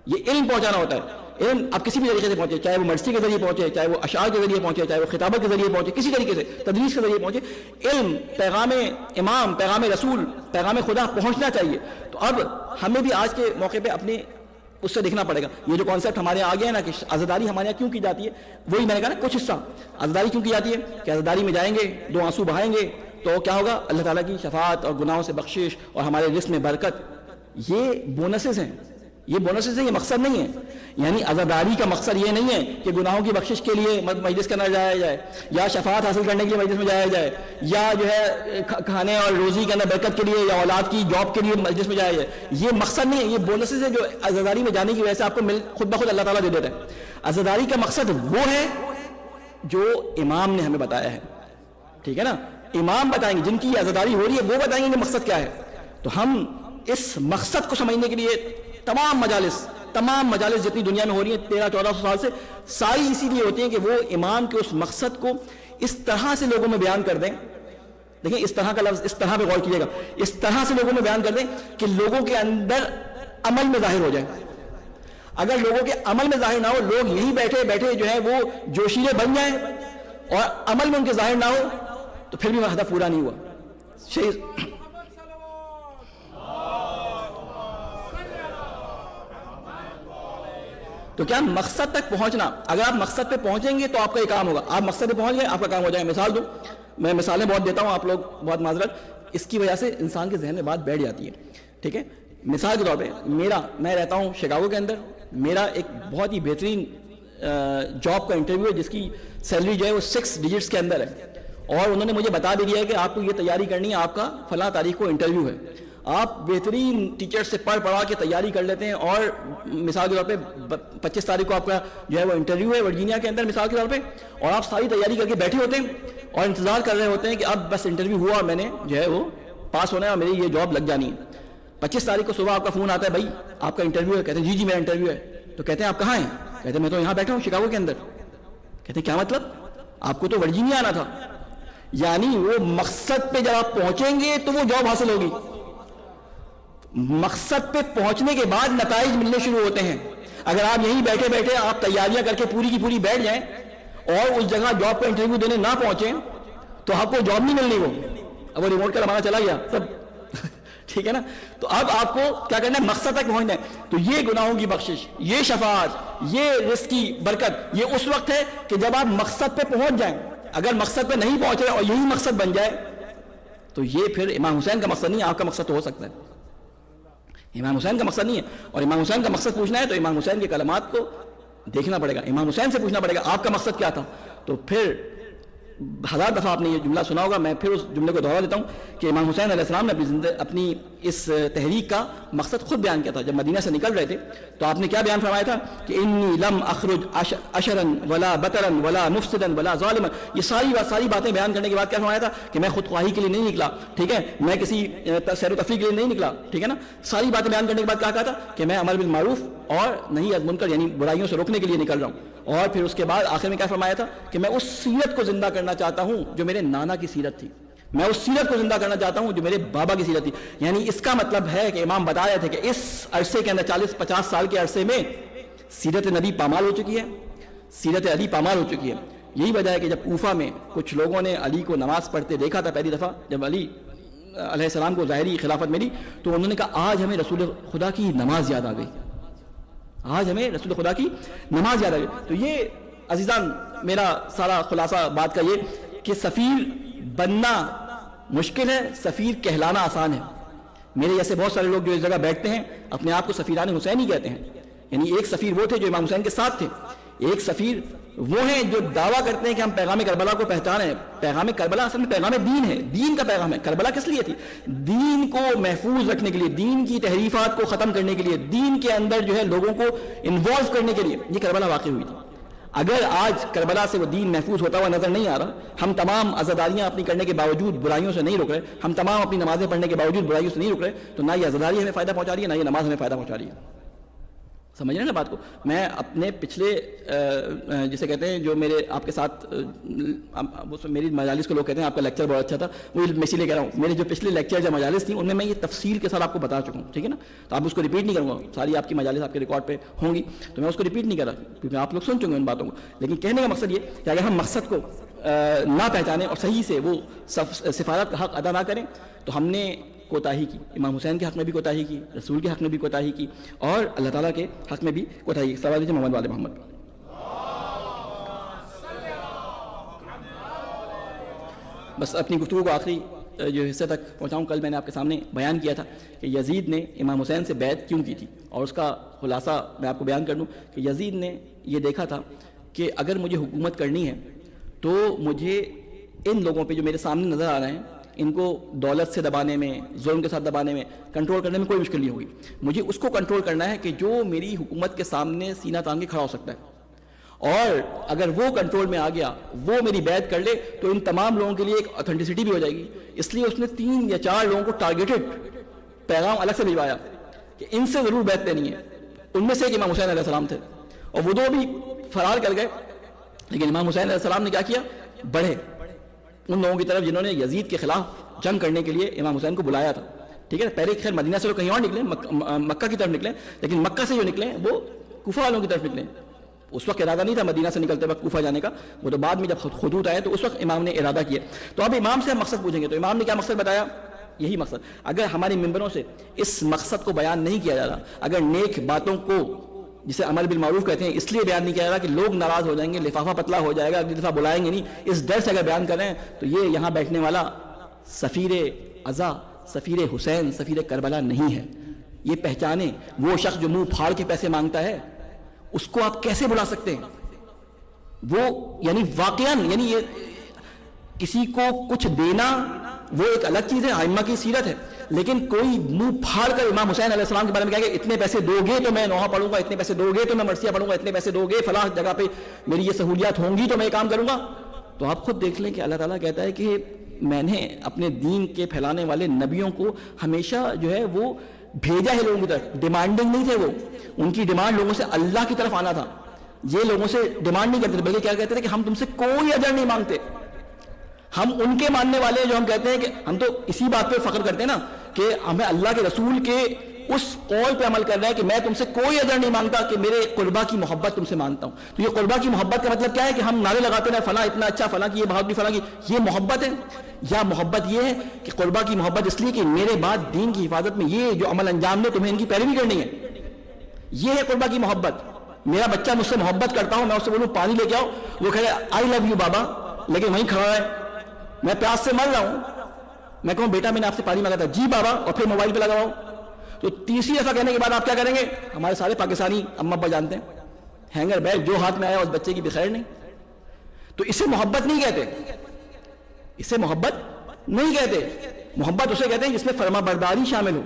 یہ علم پہنچانا ہوتا ہے. علم آپ کسی بھی طریقے سے پہنچے، چاہے وہ مرثی کے ذریعے پہنچے، چاہے وہ اشعار کے ذریعے پہنچے، چاہے وہ خطابت کے ذریعے پہنچے، کسی طریقے سے تدریس کے ذریعے پہنچے، علم، پیغام امام، پیغام رسول، پیغام خدا پہنچنا چاہیے. تو اب ہمیں بھی آج کے موقع پہ اپنے اس سے دیکھنا پڑے گا. یہ جو کانسیپٹ ہمارے یہاں آ گیا ہے نا کہ عزاداری ہمارے یہاں کیوں کی جاتی ہے، وہی میں نے کہا نا کچھ حصہ عزاداری کیوں کی جاتی ہے کہ عزاداری میں جائیں گے، 2 آنسو بہائیں گے تو کیا ہوگا، اللہ تعالیٰ کی شفاعت اور گناہوں سے بخشش اور ہمارے رزق میں برکت. یہ بونسز ہیں، یہ بونسز ہیں، یہ مقصد نہیں ہے. یعنی عزاداری کا مقصد یہ نہیں ہے کہ گناہوں کی بخشش کے لیے مجلس کرنا جایا جائے، یا شفاعت حاصل کرنے کے لیے مجلس میں جایا جائے، یا جو ہے کھانے اور روزی کے اندر برکت کے لیے یا اولاد کی جاب کے لیے مجلس میں جایا جائے. یہ مقصد نہیں ہے. یہ بونسز ہے جو عزاداری میں جانے کی وجہ سے آپ کو خود بخود اللہ تعالیٰ دے دیتا ہے. عزاداری کا مقصد وہ ہے جو امام نے ہمیں بتایا ہے. ٹھیک ہے نا، امام بتائیں گے، جن کی عزاداری ہو رہی ہے وہ بتائیں گے کہ مقصد کیا ہے. تو ہم اس مقصد کو سمجھنے کے لیے تمام مجالس جتنی دنیا میں ہو رہی ہیں 1300-1400 سال سے، ساری اسی لیے ہوتی ہیں کہ وہ امام کے اس مقصد کو اس طرح سے لوگوں میں بیان کر دیں. دیکھیں اس طرح کا لفظ، اس طرح پہ غور کیجیے گا، اس طرح سے لوگوں میں بیان کر دیں کہ لوگوں کے اندر عمل میں ظاہر ہو جائے. اگر لوگوں کے عمل میں ظاہر نہ ہو، لوگ یہیں بیٹھے بیٹھے جو ہے وہ جوشیلے بن جائیں اور عمل میں ان کے ظاہر نہ ہو تو پھر بھی وہ ہدف پورا نہیں ہوا. تو کیا مقصد تک پہنچنا، اگر آپ مقصد پہ پہنچیں گے تو آپ کا یہ کام ہوگا. آپ مقصد پہ پہنچ گئے، آپ کا کام ہو جائے گا. مثال دوں، میں مثالیں بہت دیتا ہوں، آپ لوگ بہت معذرت، اس کی وجہ سے انسان کے ذہن میں بات بیٹھ جاتی ہے. ٹھیک ہے، مثال کے طور پہ میں رہتا ہوں شکاگو کے اندر. میرا ایک بہت ہی بہترین جاب کا انٹرویو ہے جس کی سیلری جو ہے وہ 6 ڈیجٹس کے اندر ہے، اور انہوں نے مجھے بتا بھی دیا ہے کہ آپ کو یہ تیاری کرنی ہے، آپ کا فلاں تاریخ کو انٹرویو ہے. آپ بہترین ٹیچر سے پڑھا کے تیاری کر لیتے ہیں، اور مثال کے طور پہ 25 تاریخ کو آپ کا جو ہے وہ انٹرویو ہے ورجینیا کے اندر مثال کے طور پہ، اور آپ ساری تیاری کر کے بیٹھے ہوتے ہیں اور انتظار کر رہے ہوتے ہیں کہ اب بس انٹرویو ہوا اور میں نے جو ہے وہ پاس ہونا ہے اور میری یہ جاب لگ جانی ہے. 25 تاریخ کو صبح آپ کا فون آتا ہے، بھائی آپ کا انٹرویو ہے. کہتے ہیں جی میرا انٹرویو ہے. تو کہتے ہیں آپ کہاں ہیں؟ کہتے ہیں میں تو یہاں بیٹھا ہوں شکاگو کے اندر. کہتے ہیں کیا مطلب؟ آپ کو تو ورجینیا آنا تھا. یعنی وہ مقصد پہ جب آپ پہنچیں گے تو وہ جاب حاصل ہوگی. مقصد پہ پہنچنے کے بعد نتائج ملنے شروع ہوتے ہیں. اگر آپ یہیں بیٹھے بیٹھے آپ تیاریاں کر کے پوری کی پوری بیٹھ جائیں اور اس جگہ جاب کا انٹرویو دینے نہ پہنچیں تو آپ کو جاب نہیں ملنی. اب وہ ریموٹ کا زمانہ چلا گیا سب. ٹھیک ہے نا. تو اب آپ کو کیا کرنا ہے؟ مقصد تک پہنچنا ہے. تو یہ گناہوں کی بخشش، یہ شفاعت، یہ رزق کی برکت، یہ اس وقت ہے کہ جب آپ مقصد پہ پہنچ جائیں. اگر مقصد پہ نہیں پہنچے اور یہی مقصد بن جائے تو یہ پھر امام حسین کا مقصد نہیں ہے. آپ کا مقصد تو ہو سکتا ہے، امام حسین کا مقصد نہیں ہے. اور امام حسین کا مقصد پوچھنا ہے تو امام حسین کے کلمات کو دیکھنا پڑے گا، امام حسین سے پوچھنا پڑے گا آپ کا مقصد کیا تھا. تو پھر 1000 دفعہ آپ نے یہ جملہ سنا ہوگا، میں پھر اس جملے کو دوہرا دیتا ہوں کہ امام حسین علیہ السلام نے اپنی اس تحریک کا مقصد خود بیان کیا تھا. جب مدینہ سے نکل رہے تھے تو آپ نے کیا بیان فرمایا تھا کہ انی لم اخرج اشرا ولا بطرا ولا مفسدا ولا ظالما. یہ ساری باتیں بیان کرنے کے بعد کیا فرمایا تھا کہ میں خود خواہی کے لیے نہیں نکلا. ٹھیک ہے، میں کسی سیر و تفریح کے لیے نہیں نکلا. ٹھیک ہے نا. ساری باتیں بیان کرنے کے بعد کیا کہا تھا کہ میں امر بالمعروف اور نہی عن المنکر یعنی برائیوں سے روکنے کے لیے نکل رہا ہوں. اور پھر اس کے بعد آخر میں کیا فرمایا تھا کہ میں اس سیرت کو زندہ کرنا چاہتا ہوں جو میرے نانا کی سیرت تھی. میں اس سیرت کو زندہ کرنا چاہتا ہوں جو میرے بابا کی سیرت تھی. یعنی اس کا مطلب ہے کہ امام بتا رہے تھے کہ اس عرصے کے اندر 40-50 سال کے عرصے میں سیرت نبی پامال ہو چکی ہے، سیرت علی پامال ہو چکی ہے. یہی وجہ ہے کہ جب کوفہ میں کچھ لوگوں نے علی کو نماز پڑھتے دیکھا تھا پہلی دفعہ، جب علی علیہ السلام کو ظاہری خلافت ملی تو انہوں نے کہا آج ہمیں رسول خدا کی نماز یاد آ گئی، آج ہمیں رسول خدا کی نماز یاد آ گئی. تو یہ عزیزان میرا سارا خلاصہ بات کا یہ کہ سفیر بننا مشکل ہے، سفیر کہلانا آسان ہے. میرے جیسے بہت سارے لوگ جو اس جگہ بیٹھتے ہیں اپنے آپ کو سفیران حسین ہی کہتے ہیں. یعنی ایک سفیر وہ تھے جو امام حسین کے ساتھ تھے، ایک سفیر وہ ہیں جو دعویٰ کرتے ہیں کہ ہم پیغام کربلا کو پہچانے. پیغام کربلا اصل میں پیغام دین ہے, دین کا پیغام ہے. کربلا کس لیے تھی؟ دین کو محفوظ رکھنے کے لیے, دین کی تحریفات کو ختم کرنے کے لیے, دین کے اندر جو ہے لوگوں کو انوالو کرنے کے لیے یہ کربلا واقع ہوئی تھی. اگر آج کربلا سے وہ دین محفوظ ہوتا ہوا نظر نہیں آ رہا, ہم تمام عزاداریاں اپنی کرنے کے باوجود برائیوں سے نہیں رک رہے, ہم تمام اپنی نمازیں پڑھنے کے باوجود برائیوں سے نہیں رک رہے, تو نہ یہ عزاداری ہمیں فائدہ پہنچا رہی ہے, نہ یہ نماز ہمیں فائدہ پہنچا رہی ہے. سمجھ رہے ہیں نا بات کو؟ میں اپنے پچھلے جسے کہتے ہیں جو میرے آپ کے ساتھ میری مجالس کو لوگ کہتے ہیں آپ کا لیکچر بہت اچھا تھا, وہ میں اسی لیے کہہ رہا ہوں, میرے جو پچھلے لیکچر جو مجالس تھیں ان میں یہ تفصیل کے ساتھ آپ کو بتا چکا ہوں, ٹھیک ہے نا. تو آپ اس کو ریپیٹ نہیں کروں گا, ساری آپ کی مجالس آپ کے ریکارڈ پہ ہوں گی, تو میں اس کو ریپیٹ نہیں کر رہا کیونکہ آپ لوگ سن چکے ہیں ان باتوں کو. لیکن کہنے کا مقصد یہ کہ اگر ہم مقصد کو نہ پہچانیں اور صحیح سے وہ سفارت کا حق ادا نہ کریں تو ہم نے کوتاہی کی. امام حسین کے حق میں بھی کوتاہی کی, رسول کے حق میں بھی کوتاہی کی, اور اللہ تعالیٰ کے حق میں بھی کوتاہی کی. سوال دیجیے محمد والے محمد. بس اپنی گفتگو کو آخری جو حصے تک پہنچاؤں. کل میں نے آپ کے سامنے بیان کیا تھا کہ یزید نے امام حسین سے بیعت کیوں کی تھی, اور اس کا خلاصہ میں آپ کو بیان کر دوں کہ یزید نے یہ دیکھا تھا کہ اگر مجھے حکومت کرنی ہے تو مجھے ان لوگوں پہ جو میرے سامنے نظر آ رہے ہیں ان کو دولت سے دبانے میں, ظلم کے ساتھ دبانے میں, کنٹرول کرنے میں کوئی مشکل نہیں ہوگی. مجھے اس کو کنٹرول کرنا ہے کہ جو میری حکومت کے سامنے سینہ تان کے کھڑا ہو سکتا ہے, اور اگر وہ کنٹرول میں آ گیا, وہ میری بیعت کر لے, تو ان تمام لوگوں کے لیے ایک اتھینٹسٹی بھی ہو جائے گی. اس لیے اس نے 3 یا 4 لوگوں کو ٹارگیٹڈ پیغام الگ سے بھجوایا کہ ان سے ضرور بیعت لینی ہے. ان میں سے ایک امام حسین علیہ السلام تھے, اور وہ 2 بھی فرار کر گئے. لیکن امام حسین علیہ السلام نے کیا کیا, بڑھے ان لوگوں کی طرف جنہوں نے یزید کے خلاف جنگ کرنے کے لیے امام حسین کو بلایا تھا. ٹھیک ہے, پہلے خیر مدینہ سے لوگ کہیں اور نکلے, مکہ کی طرف نکلے, لیکن مکہ سے جو نکلے وہ کوفہ والوں کی طرف نکلے. اس وقت ارادہ نہیں تھا مدینہ سے نکلتے وقت کوفہ جانے کا, وہ تو بعد میں جب خطوط آئے تو اس وقت امام نے ارادہ کیا. تو اب امام سے ہم مقصد پوچھیں گے, تو امام نے کیا مقصد بتایا؟ یہی مقصد. اگر ہماری ممبروں سے اس مقصد کو بیان نہیں کیا جا رہا, اگر نیک باتوں کو جسے عمل بالمعروف کہتے ہیں اس لیے بیان نہیں کیا جا رہا کہ لوگ ناراض ہو جائیں گے, لفافہ پتلا ہو جائے گا, اگلی دفعہ بلائیں گے نہیں, اس ڈر سے اگر بیان کر رہے ہیں, تو یہ یہاں بیٹھنے والا سفیر عزا, سفیر حسین, سفیر کربلا نہیں ہے. یہ پہچانے وہ شخص جو منہ پھاڑ کے پیسے مانگتا ہے, اس کو آپ کیسے بلا سکتے ہیں؟ وہ یعنی واقعاً یعنی یہ کسی کو کچھ دینا وہ ایک الگ چیز ہے, ائمہ کی سیرت ہے, لیکن کوئی منہ پھاڑ کر امام حسین علیہ السلام کے بارے میں کہا کہ اتنے پیسے دو گے تو میں نوحہ پڑھوں گا, اتنے پیسے دو گے تو میں مرثیہ پڑھوں گا, اتنے پیسے دو گے فلاں جگہ پہ میری یہ سہولیات ہوں گی تو میں یہ کام کروں گا. تو آپ خود دیکھ لیں کہ اللہ تعالیٰ کہتا ہے کہ میں نے اپنے دین کے پھیلانے والے نبیوں کو ہمیشہ جو ہے وہ بھیجا ہے لوگوں کی طرف. ڈیمانڈنگ نہیں تھے وہ, ان کی ڈیمانڈ لوگوں سے اللہ کی طرف آنا تھا. یہ لوگوں سے ڈیمانڈ نہیں کرتے تھے, بلکہ کیا کہتے تھے کہ ہم تم سے کوئی اجر نہیں مانگتے. ہم ان کے ماننے والے جو ہم کہتے ہیں کہ ہم تو اسی بات پہ فخر کرتے ہیں نا کہ ہمیں اللہ کے رسول کے اس قول پہ عمل کر رہا ہے کہ میں تم سے کوئی اجر نہیں مانگتا, کہ میرے قربا کی محبت تم سے مانگتا ہوں. تو یہ قربا کی محبت کا مطلب کیا ہے کہ ہم نعرے لگاتے ہیں فلاں اتنا اچھا, فلاں کی یہ بہادری, فلاں کی یہ محبت ہے, یا محبت یہ ہے کہ قربا کی محبت اس لیے کہ میرے بعد دین کی حفاظت میں یہ جو عمل انجام دے تمہیں ان کی پیروی کرنی ہے. یہ ہے قربا کی محبت. میرا بچہ مجھ سے محبت کرتا ہوں, میں اس سے بولوں پانی لے کے آؤ, وہ کہہ رہے آئی لو یو بابا, لیکن وہیں کھڑا ہے, میں پیاس سے مر رہا ہوں, میں کہوں بیٹا میں نے آپ سے پانی مانگا تھا, جی بابا, اور پھر موبائل پہ لگاؤ. تو تیسری دفعہ کہنے کے بعد آپ کیا کریں گے؟ ہمارے سارے پاکستانی اما ابا جانتے ہیں, ہینگر بیگ جو ہاتھ میں آیا اس بچے کی بخیر نہیں. تو اسے محبت نہیں کہتے, اسے محبت نہیں کہتے. محبت اسے کہتے ہیں جس میں فرما برداری شامل ہو.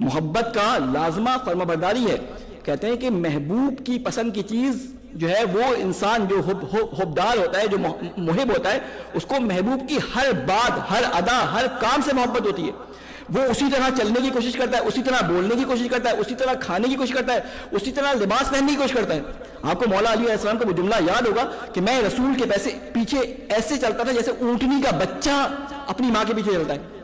محبت کا لازمہ فرما برداری ہے. کہتے ہیں کہ محبوب کی پسند کی چیز جو ہے وہ انسان جو حبدار ہوتا ہے, جو محب ہوتا ہے, اس کو محبوب کی ہر بات, ہر ادا, ہر کام سے محبت ہوتی ہے. وہ اسی طرح چلنے کی کوشش کرتا ہے, اسی طرح بولنے کی کوشش کرتا ہے, اسی طرح کھانے کی کوشش کرتا ہے, اسی طرح لباس پہننے کی کوشش کرتا ہے. آپ کو مولا علی علیہ السلام کا وہ جملہ یاد ہوگا کہ میں رسول کے پیچھے ایسے چلتا تھا جیسے اونٹنی کا بچہ اپنی ماں کے پیچھے چلتا ہے.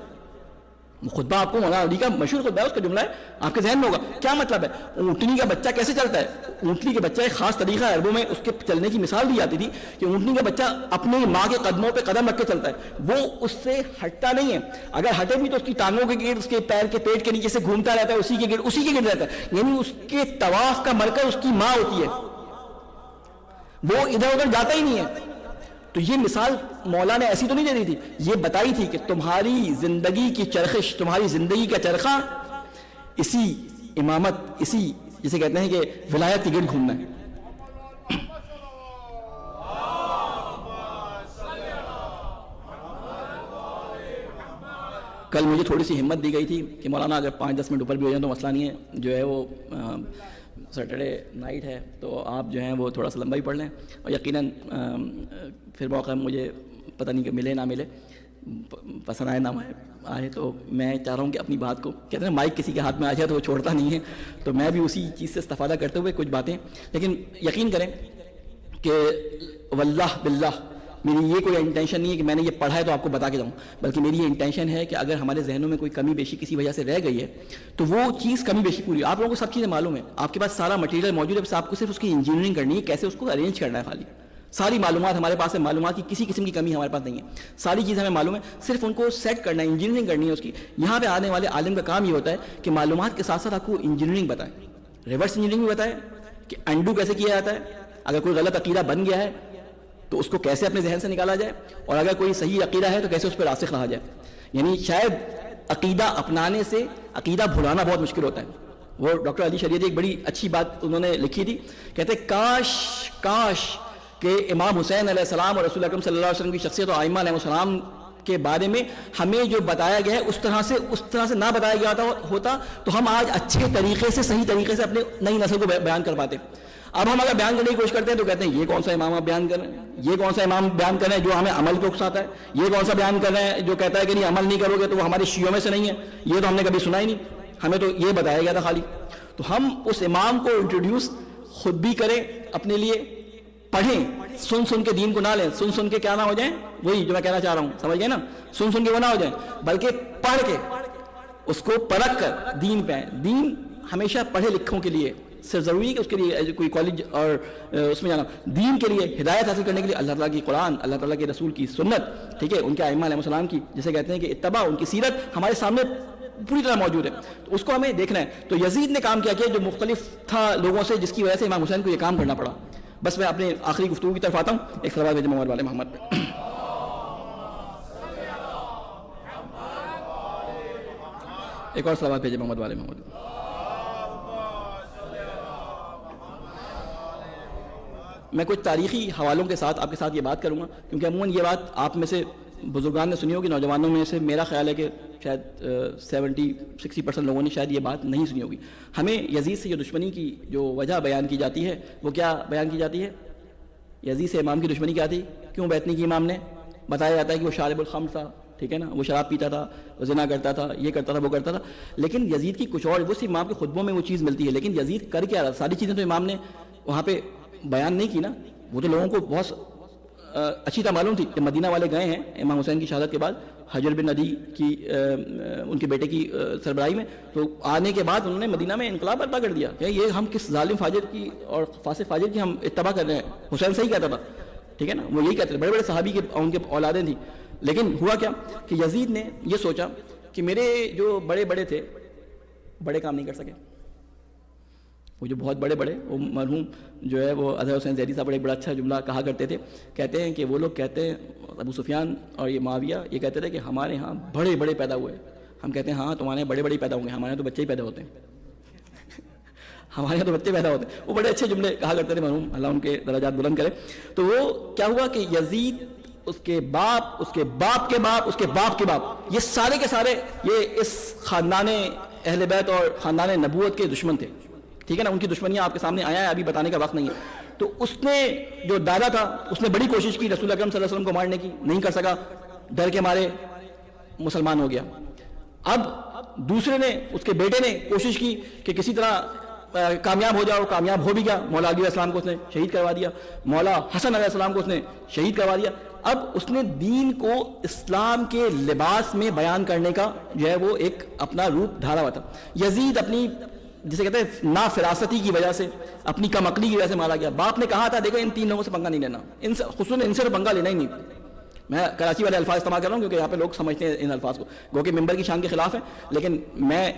خطبہ آپ کو مولانا علی کا مشہور خطبہ ہے, اس کا جملہ ہے, آپ کے ذہن میں ہوگا. کیا مطلب ہے؟ اونٹنی کا بچہ کیسے چلتا ہے؟ اونٹنی کے بچہ ایک خاص طریقہ ہے, عربوں میں اس کے چلنے کی مثال دی جاتی تھی کہ اونٹنی کا بچہ اپنی ماں کے قدموں پہ قدم رکھ کے چلتا ہے, وہ اس سے ہٹتا نہیں ہے. اگر ہٹے بھی تو اس کی ٹانگوں کے گرد, اس کے پیر کے پیٹ کے نیچے سے گھومتا رہتا ہے, اسی کے گرد رہتا ہے. یعنی اس کے طواف کا مرکز اس کی ماں ہوتی ہے, وہ ادھر ادھر جاتا ہی نہیں ہے. تو یہ مثال مولا نے ایسی تو نہیں دے دی تھی, یہ بتائی تھی کہ تمہاری زندگی کی چرخش, تمہاری زندگی کا چرخہ اسی امامت, اسی جسے کہتے ہیں کہ ولایت کی گرد گھومنا ہے. کل مجھے تھوڑی سی ہمت دی گئی تھی کہ مولانا اگر 5-10 منٹ اوپر بھی ہو جائیں تو مسئلہ نہیں ہے، جو ہے وہ سیٹرڈے نائٹ ہے تو آپ جو ہیں وہ تھوڑا سا لمبا ہی پڑھ لیں، اور یقیناً پھر موقع مجھے پتہ نہیں کہ ملے نہ ملے، پسند آئے نہ آئے، تو میں چاہ رہا ہوں کہ اپنی بات کو، کہتے ہیں مائک کسی کے ہاتھ میں آ جائے تو وہ چھوڑتا نہیں ہے، تو میں بھی اسی چیز سے استفادہ کرتے ہوئے کچھ باتیں، لیکن یقین کریں کہ واللہ باللہ میری یہ کوئی انٹینشن نہیں ہے کہ میں نے یہ پڑھا ہے تو آپ کو بتا کے جاؤں، بلکہ میری یہ انٹینشن ہے کہ اگر ہمارے ذہنوں میں کوئی کمی بیشی کسی وجہ سے رہ گئی ہے تو وہ چیز کمی بیشی پوری، آپ لوگوں کو سب چیزیں معلوم ہے، آپ کے پاس سارا مٹیریل موجود ہے، بس آپ کو صرف اس کی انجینئرنگ کرنی ہے، کیسے اس کو ارینج کرنا ہے، خالی ساری معلومات ہمارے پاس ہے، معلومات کی کسی قسم کی کمی ہمارے پاس نہیں ہے، ساری چیزیں ہمیں معلوم ہے، صرف ان کو سیٹ کرنا ہے، انجینئرنگ کرنی ہے اس کی۔ یہاں پہ آنے والے عالم کا کام یہ ہوتا ہے کہ معلومات کے ساتھ ساتھ آپ کو انجینئرنگ بتائے، ریورس انجینئرنگ بھی بتائے کہ انڈو کیسے کیا جاتا ہے، اگر کوئی غلط عقیدہ بن گیا ہے تو اس کو کیسے اپنے ذہن سے نکالا جائے، اور اگر کوئی صحیح عقیدہ ہے تو کیسے اس پہ راسخ رہا جائے۔ یعنی شاید عقیدہ اپنانے سے عقیدہ بھلانا بہت مشکل ہوتا ہے۔ وہ ڈاکٹر علی شریعتی ایک بڑی اچھی بات انہوں نے لکھی تھی، کہتے کاش کہ امام حسین علیہ السلام اور رسول اکرم صلی اللہ علیہ وسلم کی شخصیت اور ائمہ علیہ السلام کے بارے میں ہمیں جو بتایا گیا ہے اس طرح سے نہ بتایا گیا ہوتا تو ہم آج اچھے طریقے سے، صحیح طریقے سے اپنے نئی نسل کو بیان کر پاتے۔ اب ہم اگر بیان کرنے کی کوشش کرتے ہیں تو کہتے ہیں یہ کون سا امام آپ بیان کر رہے ہیں، یہ کون سا امام بیان کر رہے ہیں جو ہمیں عمل کو اکساتا ہے، یہ کون سا بیان کر رہے ہیں جو کہتا ہے کہ نہیں عمل نہیں کرو گے تو وہ ہمارے شیعوں میں سے نہیں ہے، یہ تو ہم نے کبھی سنا ہی نہیں، ہمیں تو یہ بتایا گیا تھا خالی۔ تو ہم اس امام کو انٹروڈیوس خود بھی کریں اپنے لیے، پڑھیں، سن کے دین کو نہ لیں، سن کے کیا نہ ہو جائیں، وہی جو میں کہنا چاہ رہا ہوں، سمجھ گئے نا، سن کے وہ نہ ہو جائیں، بلکہ پڑھ کے اس کو پرکھ کر دین پہ آئیں۔ دین ہمیشہ پڑھے لکھوں کے لیے صرف ضروری ہے کہ اس کے لیے کوئی کالج اور اس میں جانا، دین کے لیے ہدایت حاصل کرنے کے لیے اللہ تعالیٰ کی قرآن، اللہ تعالیٰ کے رسول کی سنت، ٹھیک ہے، ان کے ائمہ علیہ السلام کی جسے کہتے ہیں کہ اتباع، ان کی سیرت ہمارے سامنے پوری طرح موجود ہے، تو اس کو ہمیں دیکھنا ہے۔ تو یزید نے کام کیا جو مختلف تھا لوگوں سے، جس کی وجہ سے امام حسین کو یہ کام کرنا پڑا۔ بس میں اپنے آخری گفتگو کی طرف آتا ہوں، ایک صلوات بھیجیں محمد والے محمد پہ۔ ایک اور صلوات بھیجیں محمد والے محمد۔ میں کچھ تاریخی حوالوں کے ساتھ آپ کے ساتھ یہ بات کروں گا، کیونکہ عموماً یہ بات آپ میں سے بزرگان نے سنی ہوگی، نوجوانوں میں سے میرا خیال ہے کہ شاید 70-60% لوگوں نے شاید یہ بات نہیں سنی ہوگی۔ ہمیں یزید سے یہ دشمنی کی جو وجہ بیان کی جاتی ہے وہ کیا بیان کی جاتی ہے؟ یزید سے امام کی دشمنی کیا تھی؟ کیوں بیعت نہیں کی امام نے؟ بتایا جاتا ہے کہ وہ شارب الخمر تھا، ٹھیک ہے نا، وہ شراب پیتا تھا، وہ زنا کرتا تھا، یہ کرتا تھا، وہ کرتا تھا، لیکن یزید کی کچھ اور، وہ صرف امام کے خطبوں میں وہ چیز ملتی ہے، لیکن یزید کر کیا رہا؟ ساری چیزیں تو امام نے وہاں پہ بیان نہیں کی نا، وہ تو لوگوں کو بہت اچھی طرح معلوم تھی کہ مدینہ والے گئے ہیں امام حسین کی شہادت کے بعد حجر بن ندی کی ان کے بیٹے کی سربراہی میں، تو آنے کے بعد انہوں نے مدینہ میں انقلاب برپا کر دیا کہ یہ ہم کس ظالم فاجر کی اور فاسق فاجر کی ہم اتباع کر رہے ہیں۔ حسین صحیح کہتا تھا، ٹھیک ہے نا، وہ یہی کہتے تھے، بڑے بڑے صحابی کے ان کے اولادیں تھیں، لیکن ہوا کیا کہ یزید نے یہ سوچا کہ میرے جو بڑے بڑے تھے بڑے کام نہیں کر سکے، وہ جو بہت بڑے بڑے، وہ مرحوم جو ہے وہ اظہر حسین زیدی صاحب ایک بڑا اچھا جملہ کہا کرتے تھے، کہتے ہیں کہ وہ لوگ کہتے ہیں، ابو سفیان اور یہ معاویہ یہ کہتے تھے کہ ہمارے ہاں بڑے بڑے پیدا ہوئے، ہم کہتے ہیں ہاں تمہارے بڑے بڑے پیدا ہوں گے، ہمارے تو بچے ہی پیدا ہوتے ہیں ہمارے یہاں تو بچے پیدا ہوتے ہیں۔ وہ بڑے اچھے جملے کہا کرتے تھے مرحوم، اللہ ان کے درجات بلند کرے۔ تو وہ کیا ہوا کہ یزید، اس کے باپ، اس کے باپ کے باپ، اس کے باپ کے باپ، یہ سارے کے سارے یہ اس خاندان اہل بیت اور خاندان نبوت کے دشمن تھے، ٹھیک ہے نا، ان کی دشمنیاں آپ کے سامنے آیا ہے، ابھی بتانے کا وقت نہیں ہے۔ تو اس نے جو دادا تھا اس نے بڑی کوشش کی رسول اکرم صلی اللہ علیہ وسلم کو مارنے کی، نہیں کر سکا، ڈر کے مارے مسلمان ہو گیا۔ اب دوسرے نے، اس کے بیٹے نے کوشش کی کہ کسی طرح کامیاب ہو جاؤ، کامیاب ہو بھی گیا، مولا علی علیہ السلام کو اس نے شہید کروا دیا، مولا حسن علیہ السلام کو اس نے شہید کروا دیا۔ اب اس نے دین کو اسلام کے لباس میں بیان کرنے کا جو ہے وہ ایک اپنا روپ ڈھالا ہوا تھا۔ یزید اپنی جسے کہتے ہیں نا فراستی کی وجہ سے، اپنی کم عقلی کی وجہ سے مارا گیا۔ باپ نے کہا تھا دیکھو ان تین لوگوں سے پنگا نہیں لینا، خصوصاً ان سے پنگا لینا ہی نہیں۔ میں کراچی والے الفاظ استعمال کر رہا ہوں کیونکہ یہاں پہ لوگ سمجھتے ہیں ان الفاظ کو، گو کہ ممبر کی شان کے خلاف ہے، لیکن میں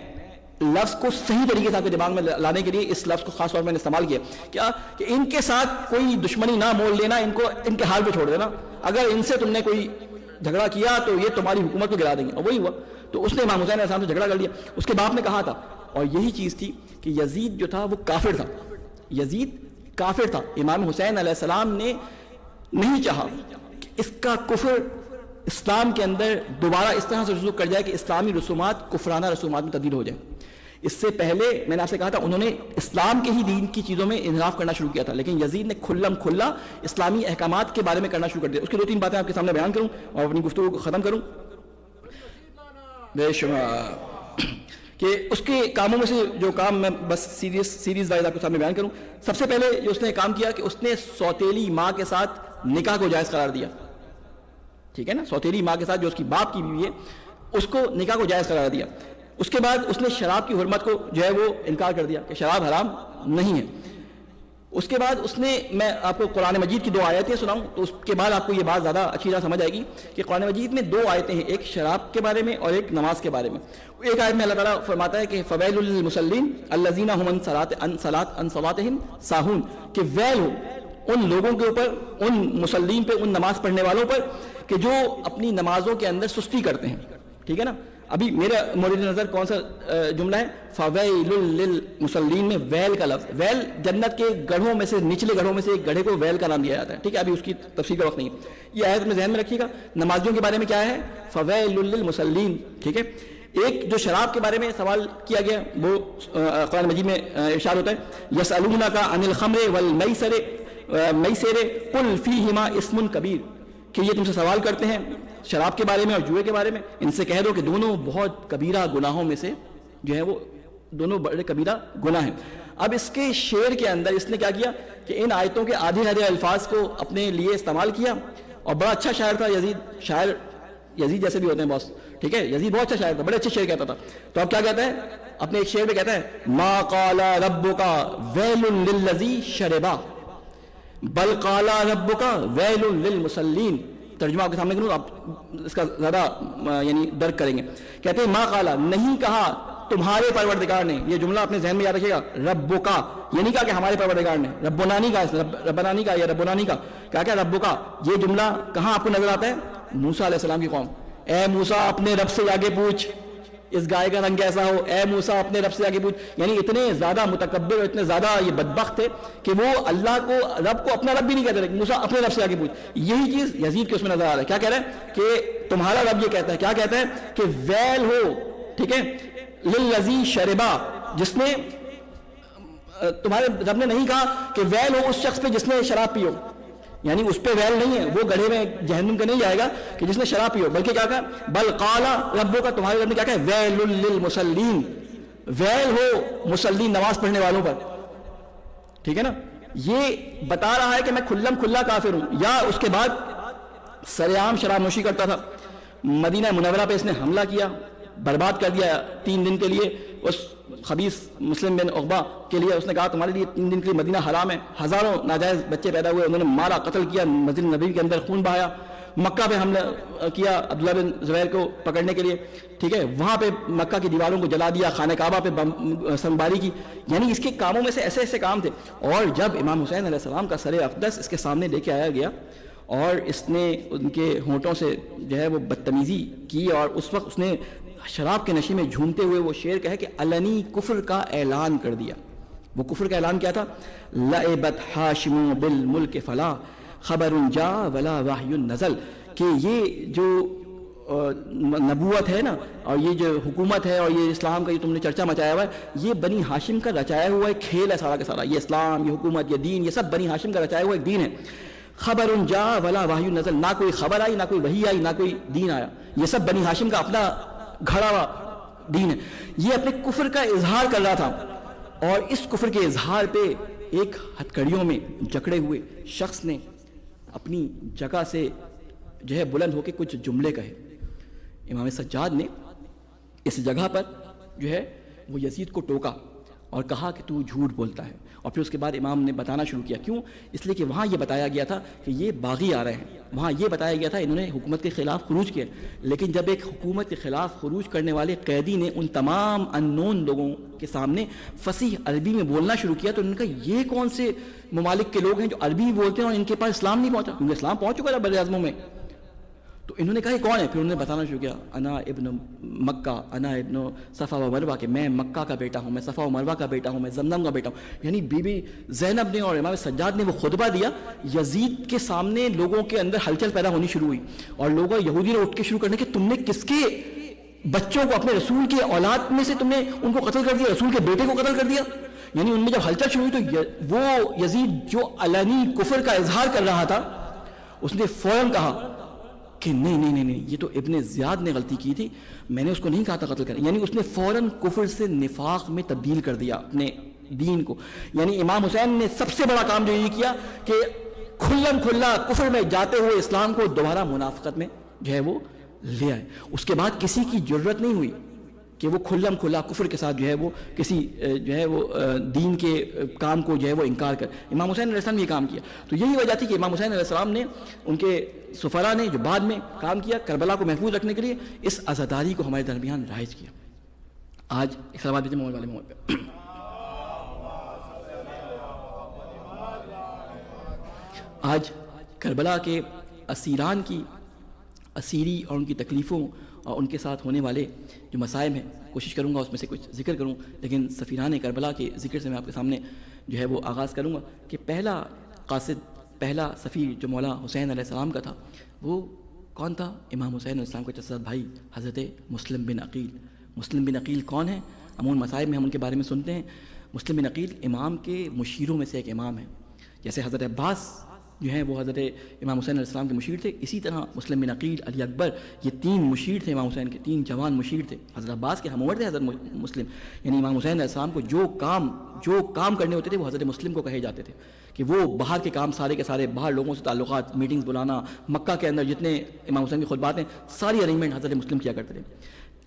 لفظ کو صحیح طریقے سے آپ کے دماغ میں لانے کے لیے اس لفظ کو خاص طور میں نے استعمال کیا کیا کہ ان کے ساتھ کوئی دشمنی نہ مول لینا، ان کو ان کے حال پہ چھوڑ دینا، اگر ان سے تم نے کوئی جھگڑا کیا تو یہ تمہاری حکومت کو گرا دیں گے، اور وہی ہوا۔ تو اس نے امام حسین علیہ السلام سے جھگڑا کر لیا۔ اس کے باپ نے کہا تھا، اور یہی چیز تھی کہ یزید جو تھا وہ کافر تھا، یزید کافر تھا۔ امام حسین علیہ السلام نے نہیں چاہا کہ اس کا کفر اسلام کے اندر دوبارہ اس طرح سے رسوخ کر جائے کہ اسلامی رسومات کفرانہ رسومات میں تبدیل ہو جائیں. اس سے پہلے میں نے آپ سے کہا تھا انہوں نے اسلام کے ہی دین کی چیزوں میں انحراف کرنا شروع کیا تھا, لیکن یزید نے کھلم کھلا اسلامی احکامات کے بارے میں کرنا شروع کر دیا. اس کی 2-3 باتیں آپ کے سامنے بیان کروں اور اپنی گفتگو کو ختم کروں. بے شمار کہ اس کے کاموں میں سے جو کام میں بس سیریز وائز آپ کے سامنے بیان کروں. سب سے پہلے جو اس نے کام کیا کہ اس نے سوتیلی ماں کے ساتھ نکاح کو جائز قرار دیا. ٹھیک ہے نا, سوتیلی ماں کے ساتھ جو اس کی باپ کی بیوی ہے اس کو نکاح کو جائز قرار دیا. اس کے بعد اس نے شراب کی حرمت کو جو ہے وہ انکار کر دیا کہ شراب حرام نہیں ہے. اس کے بعد اس نے, میں آپ کو قرآن مجید کی 2 آیتیں سناؤں تو اس کے بعد آپ کو یہ بات زیادہ اچھی طرح سمجھ آئے گی کہ قرآن مجید میں 2 آیتیں ہیں, ایک شراب کے بارے میں اور ایک نماز کے بارے میں. ایک آیت میں اللہ تعالیٰ فرماتا ہے کہ فویل للمصلین الذین هم عن صلاتهم ساہون, کہ ویل ہو ان لوگوں کے اوپر, ان مصلین پہ, ان نماز پڑھنے والوں پر کہ جو اپنی نمازوں کے اندر سستی کرتے ہیں. ٹھیک ہے نا, ابھی میرے مورد نظر کون سا جملہ ہے, فویل للمصلین میں ویل کا لفظ. ویل جنت کے گڑھوں میں سے, نچلے گڑھوں میں سے ایک گڑھے کو ویل کا نام دیا جاتا ہے. ٹھیک ہے, ابھی اس کی تفصیل کا وقت نہیں ہے. یہ آیت میں ذہن میں رکھیے گا. نمازیوں کے بارے میں کیا ہے, فویل للمصلین. ٹھیک ہے, ایک جو شراب کے بارے میں سوال کیا گیا وہ قرآن مجید میں ارشاد ہوتا ہے یسألونک عن الخمر والمیسر قل فیہما اسم کبیر, کہ یہ تم سے سوال کرتے ہیں شراب کے بارے میں اور جوئے کے بارے میں, ان سے کہہ دو کہ دونوں بہت کبیرہ گناہوں میں سے جو ہے وہ دونوں بڑے کبیرہ گناہ ہیں. اب اس کے شعر کے اندر اس نے کیا کیا کہ ان آیتوں کے آدھے الفاظ کو اپنے لیے استعمال کیا, اور بڑا اچھا شاعر تھا یزید. شاعر یزید جیسے بھی ہوتے ہیں باس, ٹھیک ہے, یزید بہت اچھا شاعر تھا, بڑے اچھے شعر کہتا تھا. تو اب کیا کہتا ہے اپنے ایک شعر میں کہتا ہے ما قال ربک ویل للذی شربا بل قال ربک ویل للمصلین. ترجمہ آپ کے سامنے کروں, آپ اس کا زیادہ یعنی درک کریں گے. کہتے ہیں ما قالا, نہیں کہا تمہارے پروردگار نے. یہ جملہ اپنے ذہن میں یاد رکھیے گا, رب کا, یہ نہیں کہا کہ ہمارے پروردگار نے, ربنا نہیں کہا, ربنا نہیں کہا یا ربنا نہیں کہا, کیا رب کا. یہ جملہ کہاں آپ کو نظر آتا ہے, موسیٰ علیہ السلام کی قوم. اے موسیٰ اپنے رب سے آگے پوچھ, اس گائے کا رنگ کیسا ہو, اے موسیٰ اپنے رب سے آگے پوچھ. یعنی اتنے زیادہ متکبر اور اتنے زیادہ یہ بدبخت تھے کہ وہ اللہ کو, رب کو اپنا رب بھی نہیں کہتے, لیکن موسیٰ اپنے رب سے آگے پوچھ. یہی چیز یزید کے اس میں نظر آ رہا ہے. کیا کہہ رہا ہے کہ تمہارا رب یہ کہتا ہے, کیا کہتا ہے کہ ویل ہو, ٹھیک ہے, للذی شربا, جس نے, تمہارے رب نے نہیں کہا کہ ویل ہو اس شخص پہ جس نے شراب پی ہو, یعنی اس پہ ویل نہیں ہے, وہ گڑھے میں جہنم کا نہیں جائے گا کہ جس نے شراب پی ہو, بلکہ کیا کہا بل قال ربک کا, تمہارے رب نے کیا کہا ویل للمصلین, ویل ہو مصلین نماز پڑھنے والوں پر. ٹھیک ہے نا, یہ بتا رہا ہے کہ میں کھلم کھلا کافر ہوں. یا اس کے بعد سر عام شراب نوشی کرتا تھا. مدینہ منورہ پہ اس نے حملہ کیا, برباد کر دیا 3 دن کے لیے. اس خبیث مسلم بن عقبہ کے لیے اس نے کہا تمہارے لیے 3 دن کے لیے مدینہ حرام ہے. ہزاروں ناجائز بچے پیدا ہوئے, انہوں نے مارا, قتل کیا, مسجد نبوی کے اندر خون بہایا. مکہ پہ حملہ کیا عبداللہ بن زبیر کو پکڑنے کے لیے, ٹھیک ہے, وہاں پہ مکہ کی دیواروں کو جلا دیا, خانہ کعبہ پہ سنباری کی. یعنی اس کے کاموں میں سے ایسے ایسے کام تھے. اور جب امام حسین علیہ السلام کا سر اقدس اس کے سامنے لے کے آیا گیا اور اس نے ان کے ہونٹوں سے جو ہے وہ بدتمیزی کی, اور اس وقت اس نے شراب کے نشے میں جھومتے ہوئے وہ شعر کہا کہ علنی کفر کا اعلان کر دیا. وہ کفر کا اعلان کیا تھا, لعبت ہاشم بالملک فلا خبر جا ولا وحی نزل, کہ یہ جو نبوت ہے نا, اور یہ جو حکومت ہے, اور یہ اسلام کا جو تم نے چرچا مچایا ہوا ہے, یہ بنی ہاشم کا رچایا ہوا ایک کھیل ہے سارا کا سارا. یہ اسلام, یہ حکومت, یہ دین, یہ سب بنی ہاشم کا رچایا ہوا ایک دین ہے. خبر جا ولا وحی نزل, نہ کوئی خبر آئی, نہ کوئی وحی آئی, نہ کوئی دین آیا. یہ سب بنی ہاشم کا اپنا گھڑا ہوا دین ہے. یہ اپنے کفر کا اظہار کر رہا تھا, اور اس کفر کے اظہار پہ ایک ہتھکڑیوں میں جکڑے ہوئے شخص نے اپنی جگہ سے جو ہے بلند ہو کے کچھ جملے کہے. امام سجاد نے اس جگہ پر جو ہے وہ یزید کو ٹوکا اور کہا کہ تو جھوٹ بولتا ہے. اور پھر اس کے بعد امام نے بتانا شروع کیا. کیوں؟ اس لیے کہ وہاں یہ بتایا گیا تھا کہ یہ باغی آ رہے ہیں, وہاں یہ بتایا گیا تھا انہوں نے حکومت کے خلاف خروج کیا. لیکن جب ایک حکومت کے خلاف خروج کرنے والے قیدی نے ان تمام اننون لوگوں کے سامنے فصیح عربی میں بولنا شروع کیا, تو انہوں نے کہا یہ کون سے ممالک کے لوگ ہیں جو عربی بولتے ہیں اور ان کے پاس اسلام نہیں پہنچا, کیونکہ اسلام پہنچ چکا تھا بر اعظموں میں. تو انہوں نے کہا یہ کون ہے؟ پھر انہوں نے بتانا شروع کیا انا ابن مکہ انا ابن صفا و مروہ، کہ میں مکہ کا بیٹا ہوں، میں صفا و مروہ کا بیٹا ہوں، میں زمزم کا بیٹا ہوں. یعنی بی بی زینب نے اور امام سجاد نے وہ خطبہ دیا، یزید کے سامنے لوگوں کے اندر ہلچل پیدا ہونی شروع ہوئی، اور لوگوں یہودی نے اٹھ کے شروع کرنے کہ تم نے کس کے بچوں کو، اپنے رسول کے اولاد میں سے تم نے ان کو قتل کر دیا، رسول کے بیٹے کو قتل کر دیا. یعنی ان میں جب ہلچل شروع ہوئی تو وہ یزید جو علنی کفر کا اظہار کر رہا تھا اس نے فوراً کہا کہ نہیں یہ تو ابن زیاد نے غلطی کی تھی، میں نے اس کو نہیں کہا تھا قتل کریں. یعنی اس نے فوراً کفر سے نفاق میں تبدیل کر دیا اپنے دین کو. یعنی امام حسین نے سب سے بڑا کام جو یہ کیا کہ کھلم کھلا کفر میں جاتے ہوئے اسلام کو دوبارہ منافقت میں جو ہے وہ لے آئے. اس کے بعد کسی کی ضرورت نہیں ہوئی کہ وہ کھلم کھلا کفر کے ساتھ جو ہے وہ کسی جو ہے وہ دین کے کام کو جو ہے وہ انکار کر. امام حسین علیہ السلام نے یہ کام کیا. تو یہی وجہ تھی کہ امام حسین علیہ السلام نے، ان کے سفراء نے جو بعد میں کام کیا کربلا کو محفوظ رکھنے کے لیے، اس عزاداری کو ہمارے درمیان رائج کیا. آج اسلام آباد والے محمد پہ آج کربلا کے اسیران کی اسیری اور ان کی تکلیفوں اور ان کے ساتھ ہونے والے جو مصائب ہیں، کوشش کروں گا اس میں سے کچھ ذکر کروں، لیکن سفیران کربلا کے ذکر سے میں آپ کے سامنے جو ہے وہ آغاز کروں گا کہ پہلا قاصد، پہلا سفیر جو مولا حسین علیہ السلام کا تھا وہ کون تھا؟ امام حسین علیہ السلام کے چچا بھائی حضرت مسلم بن عقیل. مسلم بن عقیل کون ہیں؟ عموماً مصائب میں ہم ان کے بارے میں سنتے ہیں. مسلم بن عقیل امام کے مشیروں میں سے ایک امام ہے. جیسے حضرت عباس جو ہیں وہ حضرت امام حسین علیہ السلام کے مشیر تھے، اسی طرح مسلم بن عقیل، علی اکبر، یہ تین مشیر تھے امام حسین کے، تین جوان مشیر تھے. حضرت عباس کے ہم عمر تھے حضرت مسلم. یعنی امام حسین علیہ السلام کو جو کام کرنے ہوتے تھے وہ حضرت مسلم کو کہے جاتے تھے کہ وہ باہر کے کام سارے کے سارے، باہر لوگوں سے تعلقات، میٹنگز بلانا، مکہ کے اندر جتنے امام حسین کی خطبات ہیں ساری ارینجمنٹ حضرت مسلم کیا کرتے تھے.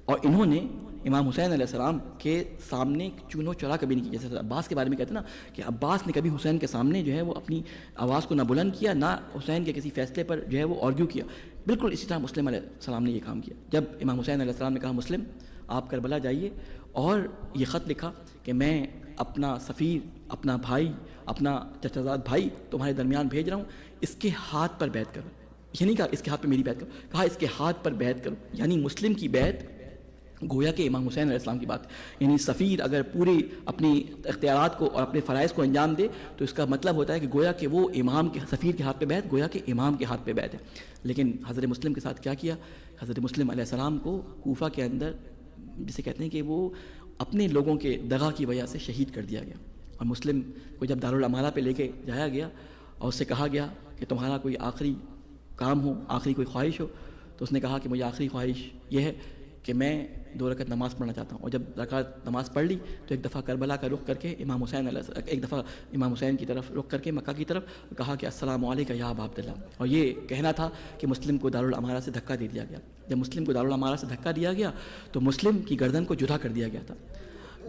اور انہوں نے امام حسین علیہ السلام کے سامنے چونو چرا کبھی نہیں کی. جیسے عباس کے بارے میں کہتے ہیں نا کہ عباس نے کبھی حسین کے سامنے جو ہے وہ اپنی آواز کو نہ بلند کیا، نہ حسین کے کسی فیصلے پر جو ہے وہ آرگیو کیا. بالکل اسی طرح مسلم علیہ السلام نے یہ کام کیا. جب امام حسین علیہ السلام نے کہا مسلم آپ کربلا جائیے، اور یہ خط لکھا کہ میں اپنا سفیر، اپنا بھائی، اپنا چچا زاد بھائی تمہارے درمیان بھیج رہا ہوں، اس کے ہاتھ پر بیعت کرو. یہ نہیں کہا اس کے ہاتھ پہ میری بیعت کرو، کہا اس کے ہاتھ پر بیعت کرو. یعنی مسلم کی بیعت گویا کہ امام حسین علیہ السلام کی بات. یعنی سفیر اگر پوری اپنی اختیارات کو اور اپنے فرائض کو انجام دے تو اس کا مطلب ہوتا ہے کہ گویا کہ وہ امام کے، سفیر کے ہاتھ پہ بیعت گویا کہ امام کے ہاتھ پہ بیعت ہے. لیکن حضرت مسلم کے ساتھ کیا کیا؟ حضرت مسلم علیہ السلام کو کوفہ کے اندر جسے کہتے ہیں کہ وہ اپنے لوگوں کے دغا کی وجہ سے شہید کر دیا گیا. اور مسلم کو جب دارالامارہ پہ لے کے جایا گیا اور اس سے کہا گیا کہ تمہارا کوئی آخری کام ہو، آخری کوئی خواہش ہو، تو اس نے کہا کہ مجھے آخری خواہش یہ ہے کہ میں 2 رکعت نماز پڑھنا چاہتا ہوں. اور جب رکعت نماز پڑھ لی تو ایک دفعہ کربلا کا رخ کر کے امام حسین کی طرف رخ کر کے مکہ کی طرف کہا کہ السلام علیکم یا ابا عبداللہ. اور یہ کہنا تھا کہ مسلم کو دارالامارہ سے دھکا دے دیا گیا. جب مسلم کو دارالامارہ سے دھکا دیا گیا تو مسلم کی گردن کو جدا کر دیا گیا تھا.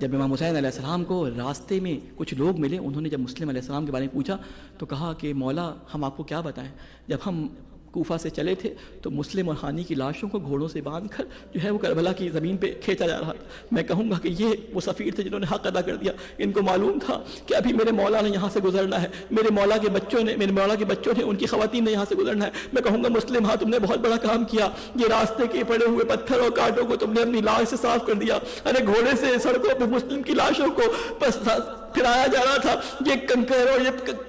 جب امام حسین علیہ السلام کو راستے میں کچھ لوگ ملے، انہوں نے جب مسلم علیہ السلام کے بارے میں پوچھا تو کہا کہ مولا ہم آپ کو کیا بتائیں، جب ہم کوفہ سے چلے تھے تو مسلم اور ہانی کی لاشوں کو گھوڑوں سے باندھ کر جو ہے وہ کربلا کی زمین پہ کھینچا جا رہا تھا. میں کہوں گا کہ یہ وہ سفیر تھے جنہوں نے حق ادا کر دیا. ان کو معلوم تھا کہ ابھی میرے مولا نے یہاں سے گزرنا ہے، میرے مولا کے بچوں نے ان کی خواتین نے یہاں سے گزرنا ہے. میں کہوں گا مسلم ہاں تم نے بہت بڑا کام کیا، یہ راستے کے پڑے ہوئے پتھر اور کانٹوں کو تم نے اپنی لاش سے صاف کر دیا. ارے گھوڑے سے سڑکوں پہ مسلم کی لاشوں کو پھرایا جا رہا تھا، یہ کنکر اور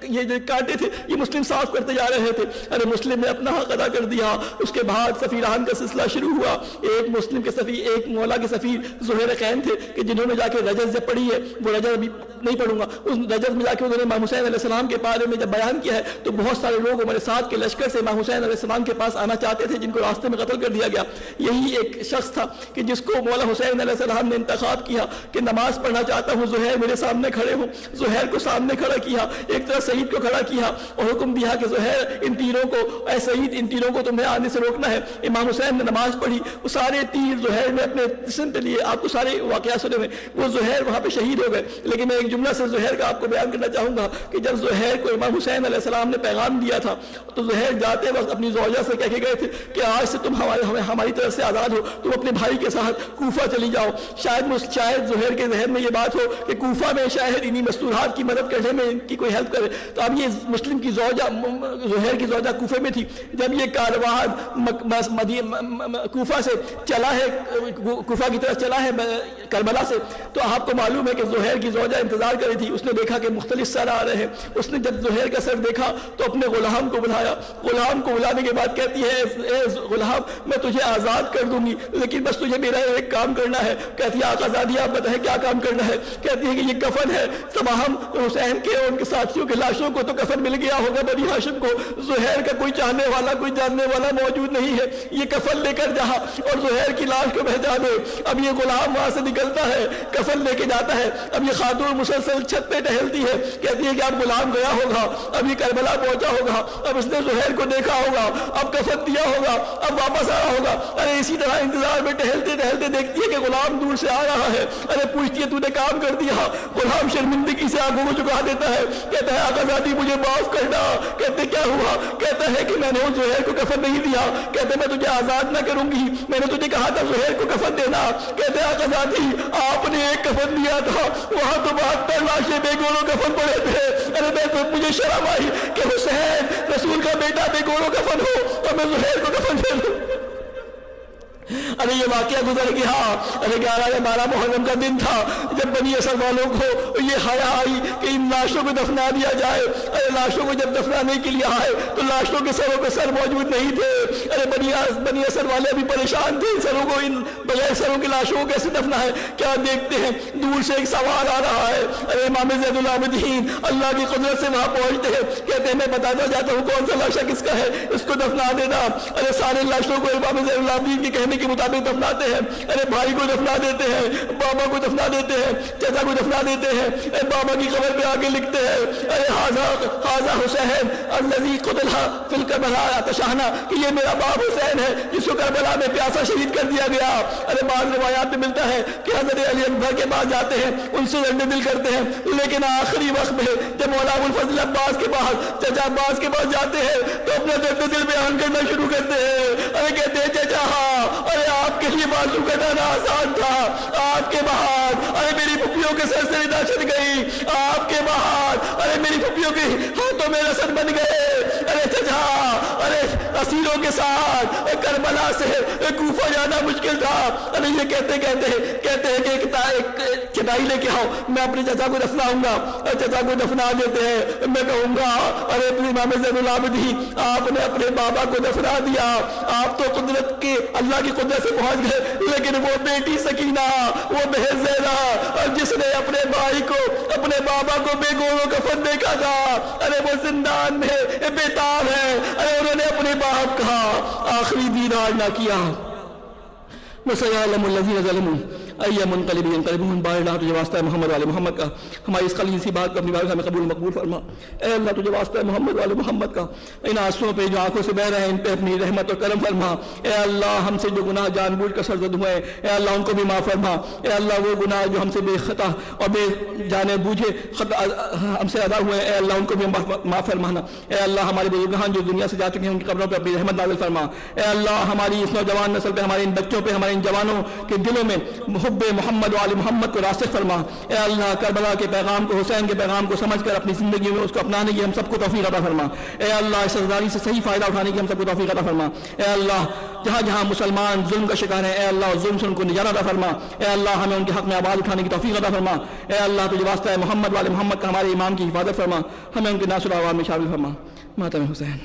یہ جو کانٹے تھے یہ مسلم صاف کرتے جا رہے تھے. ارے مسلم نے اپنا حق ادا کر دیا. اس کے بعد سفیران کا سلسلہ شروع ہوا. ایک مسلم کے سفیر، ایک مولا کے سفیر زہیر قین تھے کہ جنہوں نے جا کے رجز جب پڑھی ہے، وہ رجز ابھی نہیں پڑھوں گا، اس رجز میں جا کے انہوں نے امام حسین علیہ السلام کے بارے میں جب بیان کیا ہے تو بہت سارے لوگ ہمارے ساتھ کے لشکر سے امام حسین علیہ السلام کے پاس آنا چاہتے تھے جن کو راستے میں قتل کر دیا گیا. یہی ایک شخص تھا کہ جس کو مولا حسین علیہ السلام نے انتخاب کیا کہ نماز پڑھنا چاہتا ہوں، زہیر میرے سامنے کھڑے ہوں. زہیر کو سامنے کھڑا کیا، ایک طرح سعید کو کھڑا کیا اور حکم دیا کہ زہیر ان تیروں کو، اے سعید ان تیروں کو تمہیں آنے سے روکنا ہے. امام حسین نے نماز پڑھی، وہ سارے تیر زہیر نے اپنے جسم پہ لیے. آپ کو سارے واقعات سنے ہوئے. وہ زہیر وہاں پہ شہید ہو گئے. لیکن میں ایک جملہ سے زہیر کا آپ کو بیان کرنا چاہوں گا کہ جب زہیر کو امام حسین علیہ السلام نے پیغام دیا تھا تو زہیر جاتے وقت اپنی زوجہ سے کہہ کے گئے تھے کہ آج سے تم ہماری طرف سے آزاد ہو، تم اپنے بھائی کے ساتھ کوفہ چلی جاؤ. شاید زہیر کے ذہن میں یہ بات ہو کہ کوفہ میں شاید انہی مستورات کی مدد کرنے میں ان کی کوئی ہیلپ کرے. تو اب یہ مسلم کی زوجہ، زہیر کی زوجہ کوفے میں تھی. جب یہ کاروان کوفہ سے چلا ہے، کوفہ کی طرف چلا ہے کربلا سے، تو آپ کو معلوم ہے کہ زہیر کی زوجہ انتظار کر رہی تھی. اس نے دیکھا کہ مختلف سر آ رہے ہیں. اس نے جب زہیر کا سر دیکھا تو اپنے غلام کو بلایا. غلام کو بلانے کے بعد کہتی ہے اے غلام میں تجھے آزاد کر دوں گی، لیکن بس تجھے میرا ایک کام کرنا ہے. کہتی ہے آقا زادی آپ بتائیں کیا کام کرنا ہے؟ کہتی ہے کہ یہ کفن ہے. تمام حسین کے اور ان کے ساتھیوں کے لاشوں کو تو کفن مل گیا ہوگا، بنی ہاشم کو زہیر کا کوئی چاہنے والا کوئی جاننے والا موجود نہیں ہے. یہ کفن لے کر جا اور زہیر کی لاش کو بھیجا دے. اب یہ غلام وہاں سے نکلتا ہے، کفن لے کے جاتا ہے. اب یہ خاتون مسلسل چھت پہ ٹہلتی ہے. کہتی ہے کہ اب غلام گیا ہوگا، اب یہ کربلا پہنچا ہوگا، اب اس نے زہیر کو دیکھا ہوگا، اب کفن دیا ہوگا، اب واپس آیا ہوگا. ارے اسی طرح انتظار میں ٹہلتے ٹہلتے دیکھتی ہے کہ غلام دور سے آ رہا ہے. ارے پوچھتی ہے تو نے کام کر دیا. غلام شرمندگی سے آنکھوں کو چکا دیتا ہے. کہتا ہے آقا زادی مجھے معاف کرنا. کہتے کیا ہوا؟ کہتا ہے کہ میں نے اس زہیر کو کفن نہیں دیا. کہتے میں تجھے آزاد نہ کروں گی، میں نے تجھے کہا تھا زہیر کو کفن دینا. کہتے ہیں آقا زادی آپ نے ایک کفن دیا تھا، وہاں تو 72 لاشیں بے گولوں کفن پڑے تھے. ارے مجھے شرم آئی کہ حسین رسول کا بیٹا بے گولوں کفن ہو تو میں زہیر کو کفن دے دوں. ارے یہ واقعہ گزر گیا. ارے 11 محرم کا دن تھا جب بنی اسد والوں کو یہ حیا آئی کہ ان لاشوں کو دفنا دیا جائے. ارے لاشوں کو جب دفنانے کے لیے آئے تو لاشوں کے سروں پہ سر موجود نہیں تھے. ارے بنی اسد والے بھی پریشان تھے، سروں کو ان بغیر سروں کی لاشوں کو کیسے دفنا ہے. کیا دیکھتے ہیں دور سے ایک سوار آ رہا ہے. ارے امام زین العابدین اللہ کی قدرت سے وہاں پہنچتے ہیں. کہتے ہیں میں بتاتا جاتا ہوں کون سا لاشا کس کا ہے، اس کو دفنا دینا. ارے سارے لاشوں کو امام زین العابدین کے کہنے کے مطابق دفناتے ہیں. ارے بھائی کو دفنا دیتے ہیں، بابا کو دفنا دیتے ہیں، چچا کو دفنا دیتے ہیں. بابا کی قبر پہ آگے لکھتے ہیں ارے حاضر حسین الذی قتل فی الکربلاء تشہنا، کہ یہ میرا باپ حسین ہے جس کو کربلا میں پیاسا شہید کر دیا گیا. ارے بعض روایات میں ملتا ہے کہ حضرت علی اکبر کے پاس جاتے ہیں، ان سے درد دل کرتے ہیں، لیکن آخری وقت میں جب مولا ابوالفضل عباس کے پاس چچا عباس کے پاس جاتے ہیں تو اپنا درد دل بیان کرنا شروع کرتے ہیں. ارے کہتے ہیں چچا ارے آپ کے لیے بازو کٹانا آسان تھا، آپ کے بعد ارے میری پھپھیوں کے سر سے رداء چھٹ گئی، آپ کے بعد ارے میری پھپھیوں کے ہاتھوں میں رسن بن گئے. ارے چچا ارے اسیروں کے ساتھ کربلا سے کوفہ جانا مشکل تھا. ارے یہ کہتے ہیں کہ ایک چٹائی لے کے آؤ، میں اپنے چچا کو دفناؤں گا. چچا کو دفنا دیتے ہیں. میں کہوں گا ارے امام زین العابدین آپ نے اپنے بابا کو دفنا دیا، آپ تو قدرت کے اللہ کی قدرت سے پہنچ گئے، لیکن وہ بیٹی سکینہ، وہ بہن زینب جس نے اپنے بھائی کو اپنے بابا کو بے گولوں کفن دیکھا تھا، ارے وہ زندان میں بے تاب ہے. ارے انہوں نے اپنے باپ کا آخری دیدار نہ کیا. وَسَيَعْلَمُ الَّذِينَ ظَلَمُوا أَيَّ مُنْقَلِبٍ يَنْقَلِبُونَ. بار اللہ تجھے واسطہ ہے محمد والے محمد کا، ہماری اس خلیصی بات کو اپنی بارگاہ میں قبول مقبول فرما. اے اللہ تجھے واسطہ ہے محمد والے محمد کا، ان آنسوؤں پہ جو آنکھوں سے بہ رہے ہیں ان پہ اپنی رحمت اور کرم فرما. اے اللہ ہم سے جو گناہ جان بوجھ کر سرزد ہوئے اے اللہ ان کو بھی معاف فرما. اے اللہ وہ گناہ جو ہم سے بے خطا اور بے جانے بوجھے ہم سے ادا ہوئے اے اللہ ان کو بھی معاف فرمانا. اے اللہ ہمارے بزرگان جو دنیا سے جا چکے ہیں ان کی قبروں پہ اپنی رحمت نازل فرما. اے اللہ ہماری اس نوجوان نسل پہ، ہمارے ان بچوں پہ، ہمارے ان جوانوں کے دلوں میں محب محمد و آل محمد کو راسخ فرما. اے اللہ کربلا کے پیغام کو، حسین کے پیغام کو سمجھ کر اپنی زندگی میں اس کو اپنانے کی ہم سب کو توفیق عطا فرما. اے اللہ اس سزداری سے صحیح فائدہ اٹھانے کی ہم سب کو توفیق عطا فرما. اے اللہ جہاں جہاں مسلمان ظلم کا شکار ہیں اے اللہ ظلم سے ان کو نجات عطا فرما. اے اللہ ہمیں ان کے حق میں آواز اٹھانے کی توفیق عطا فرما. اے اللہ تجھے واسطہ ہے محمد والے محمد کا ہمارے امام کی حفاظت فرما. ہمیں ان کے ناصر عوام میں شامل فرما. ماتم حسین.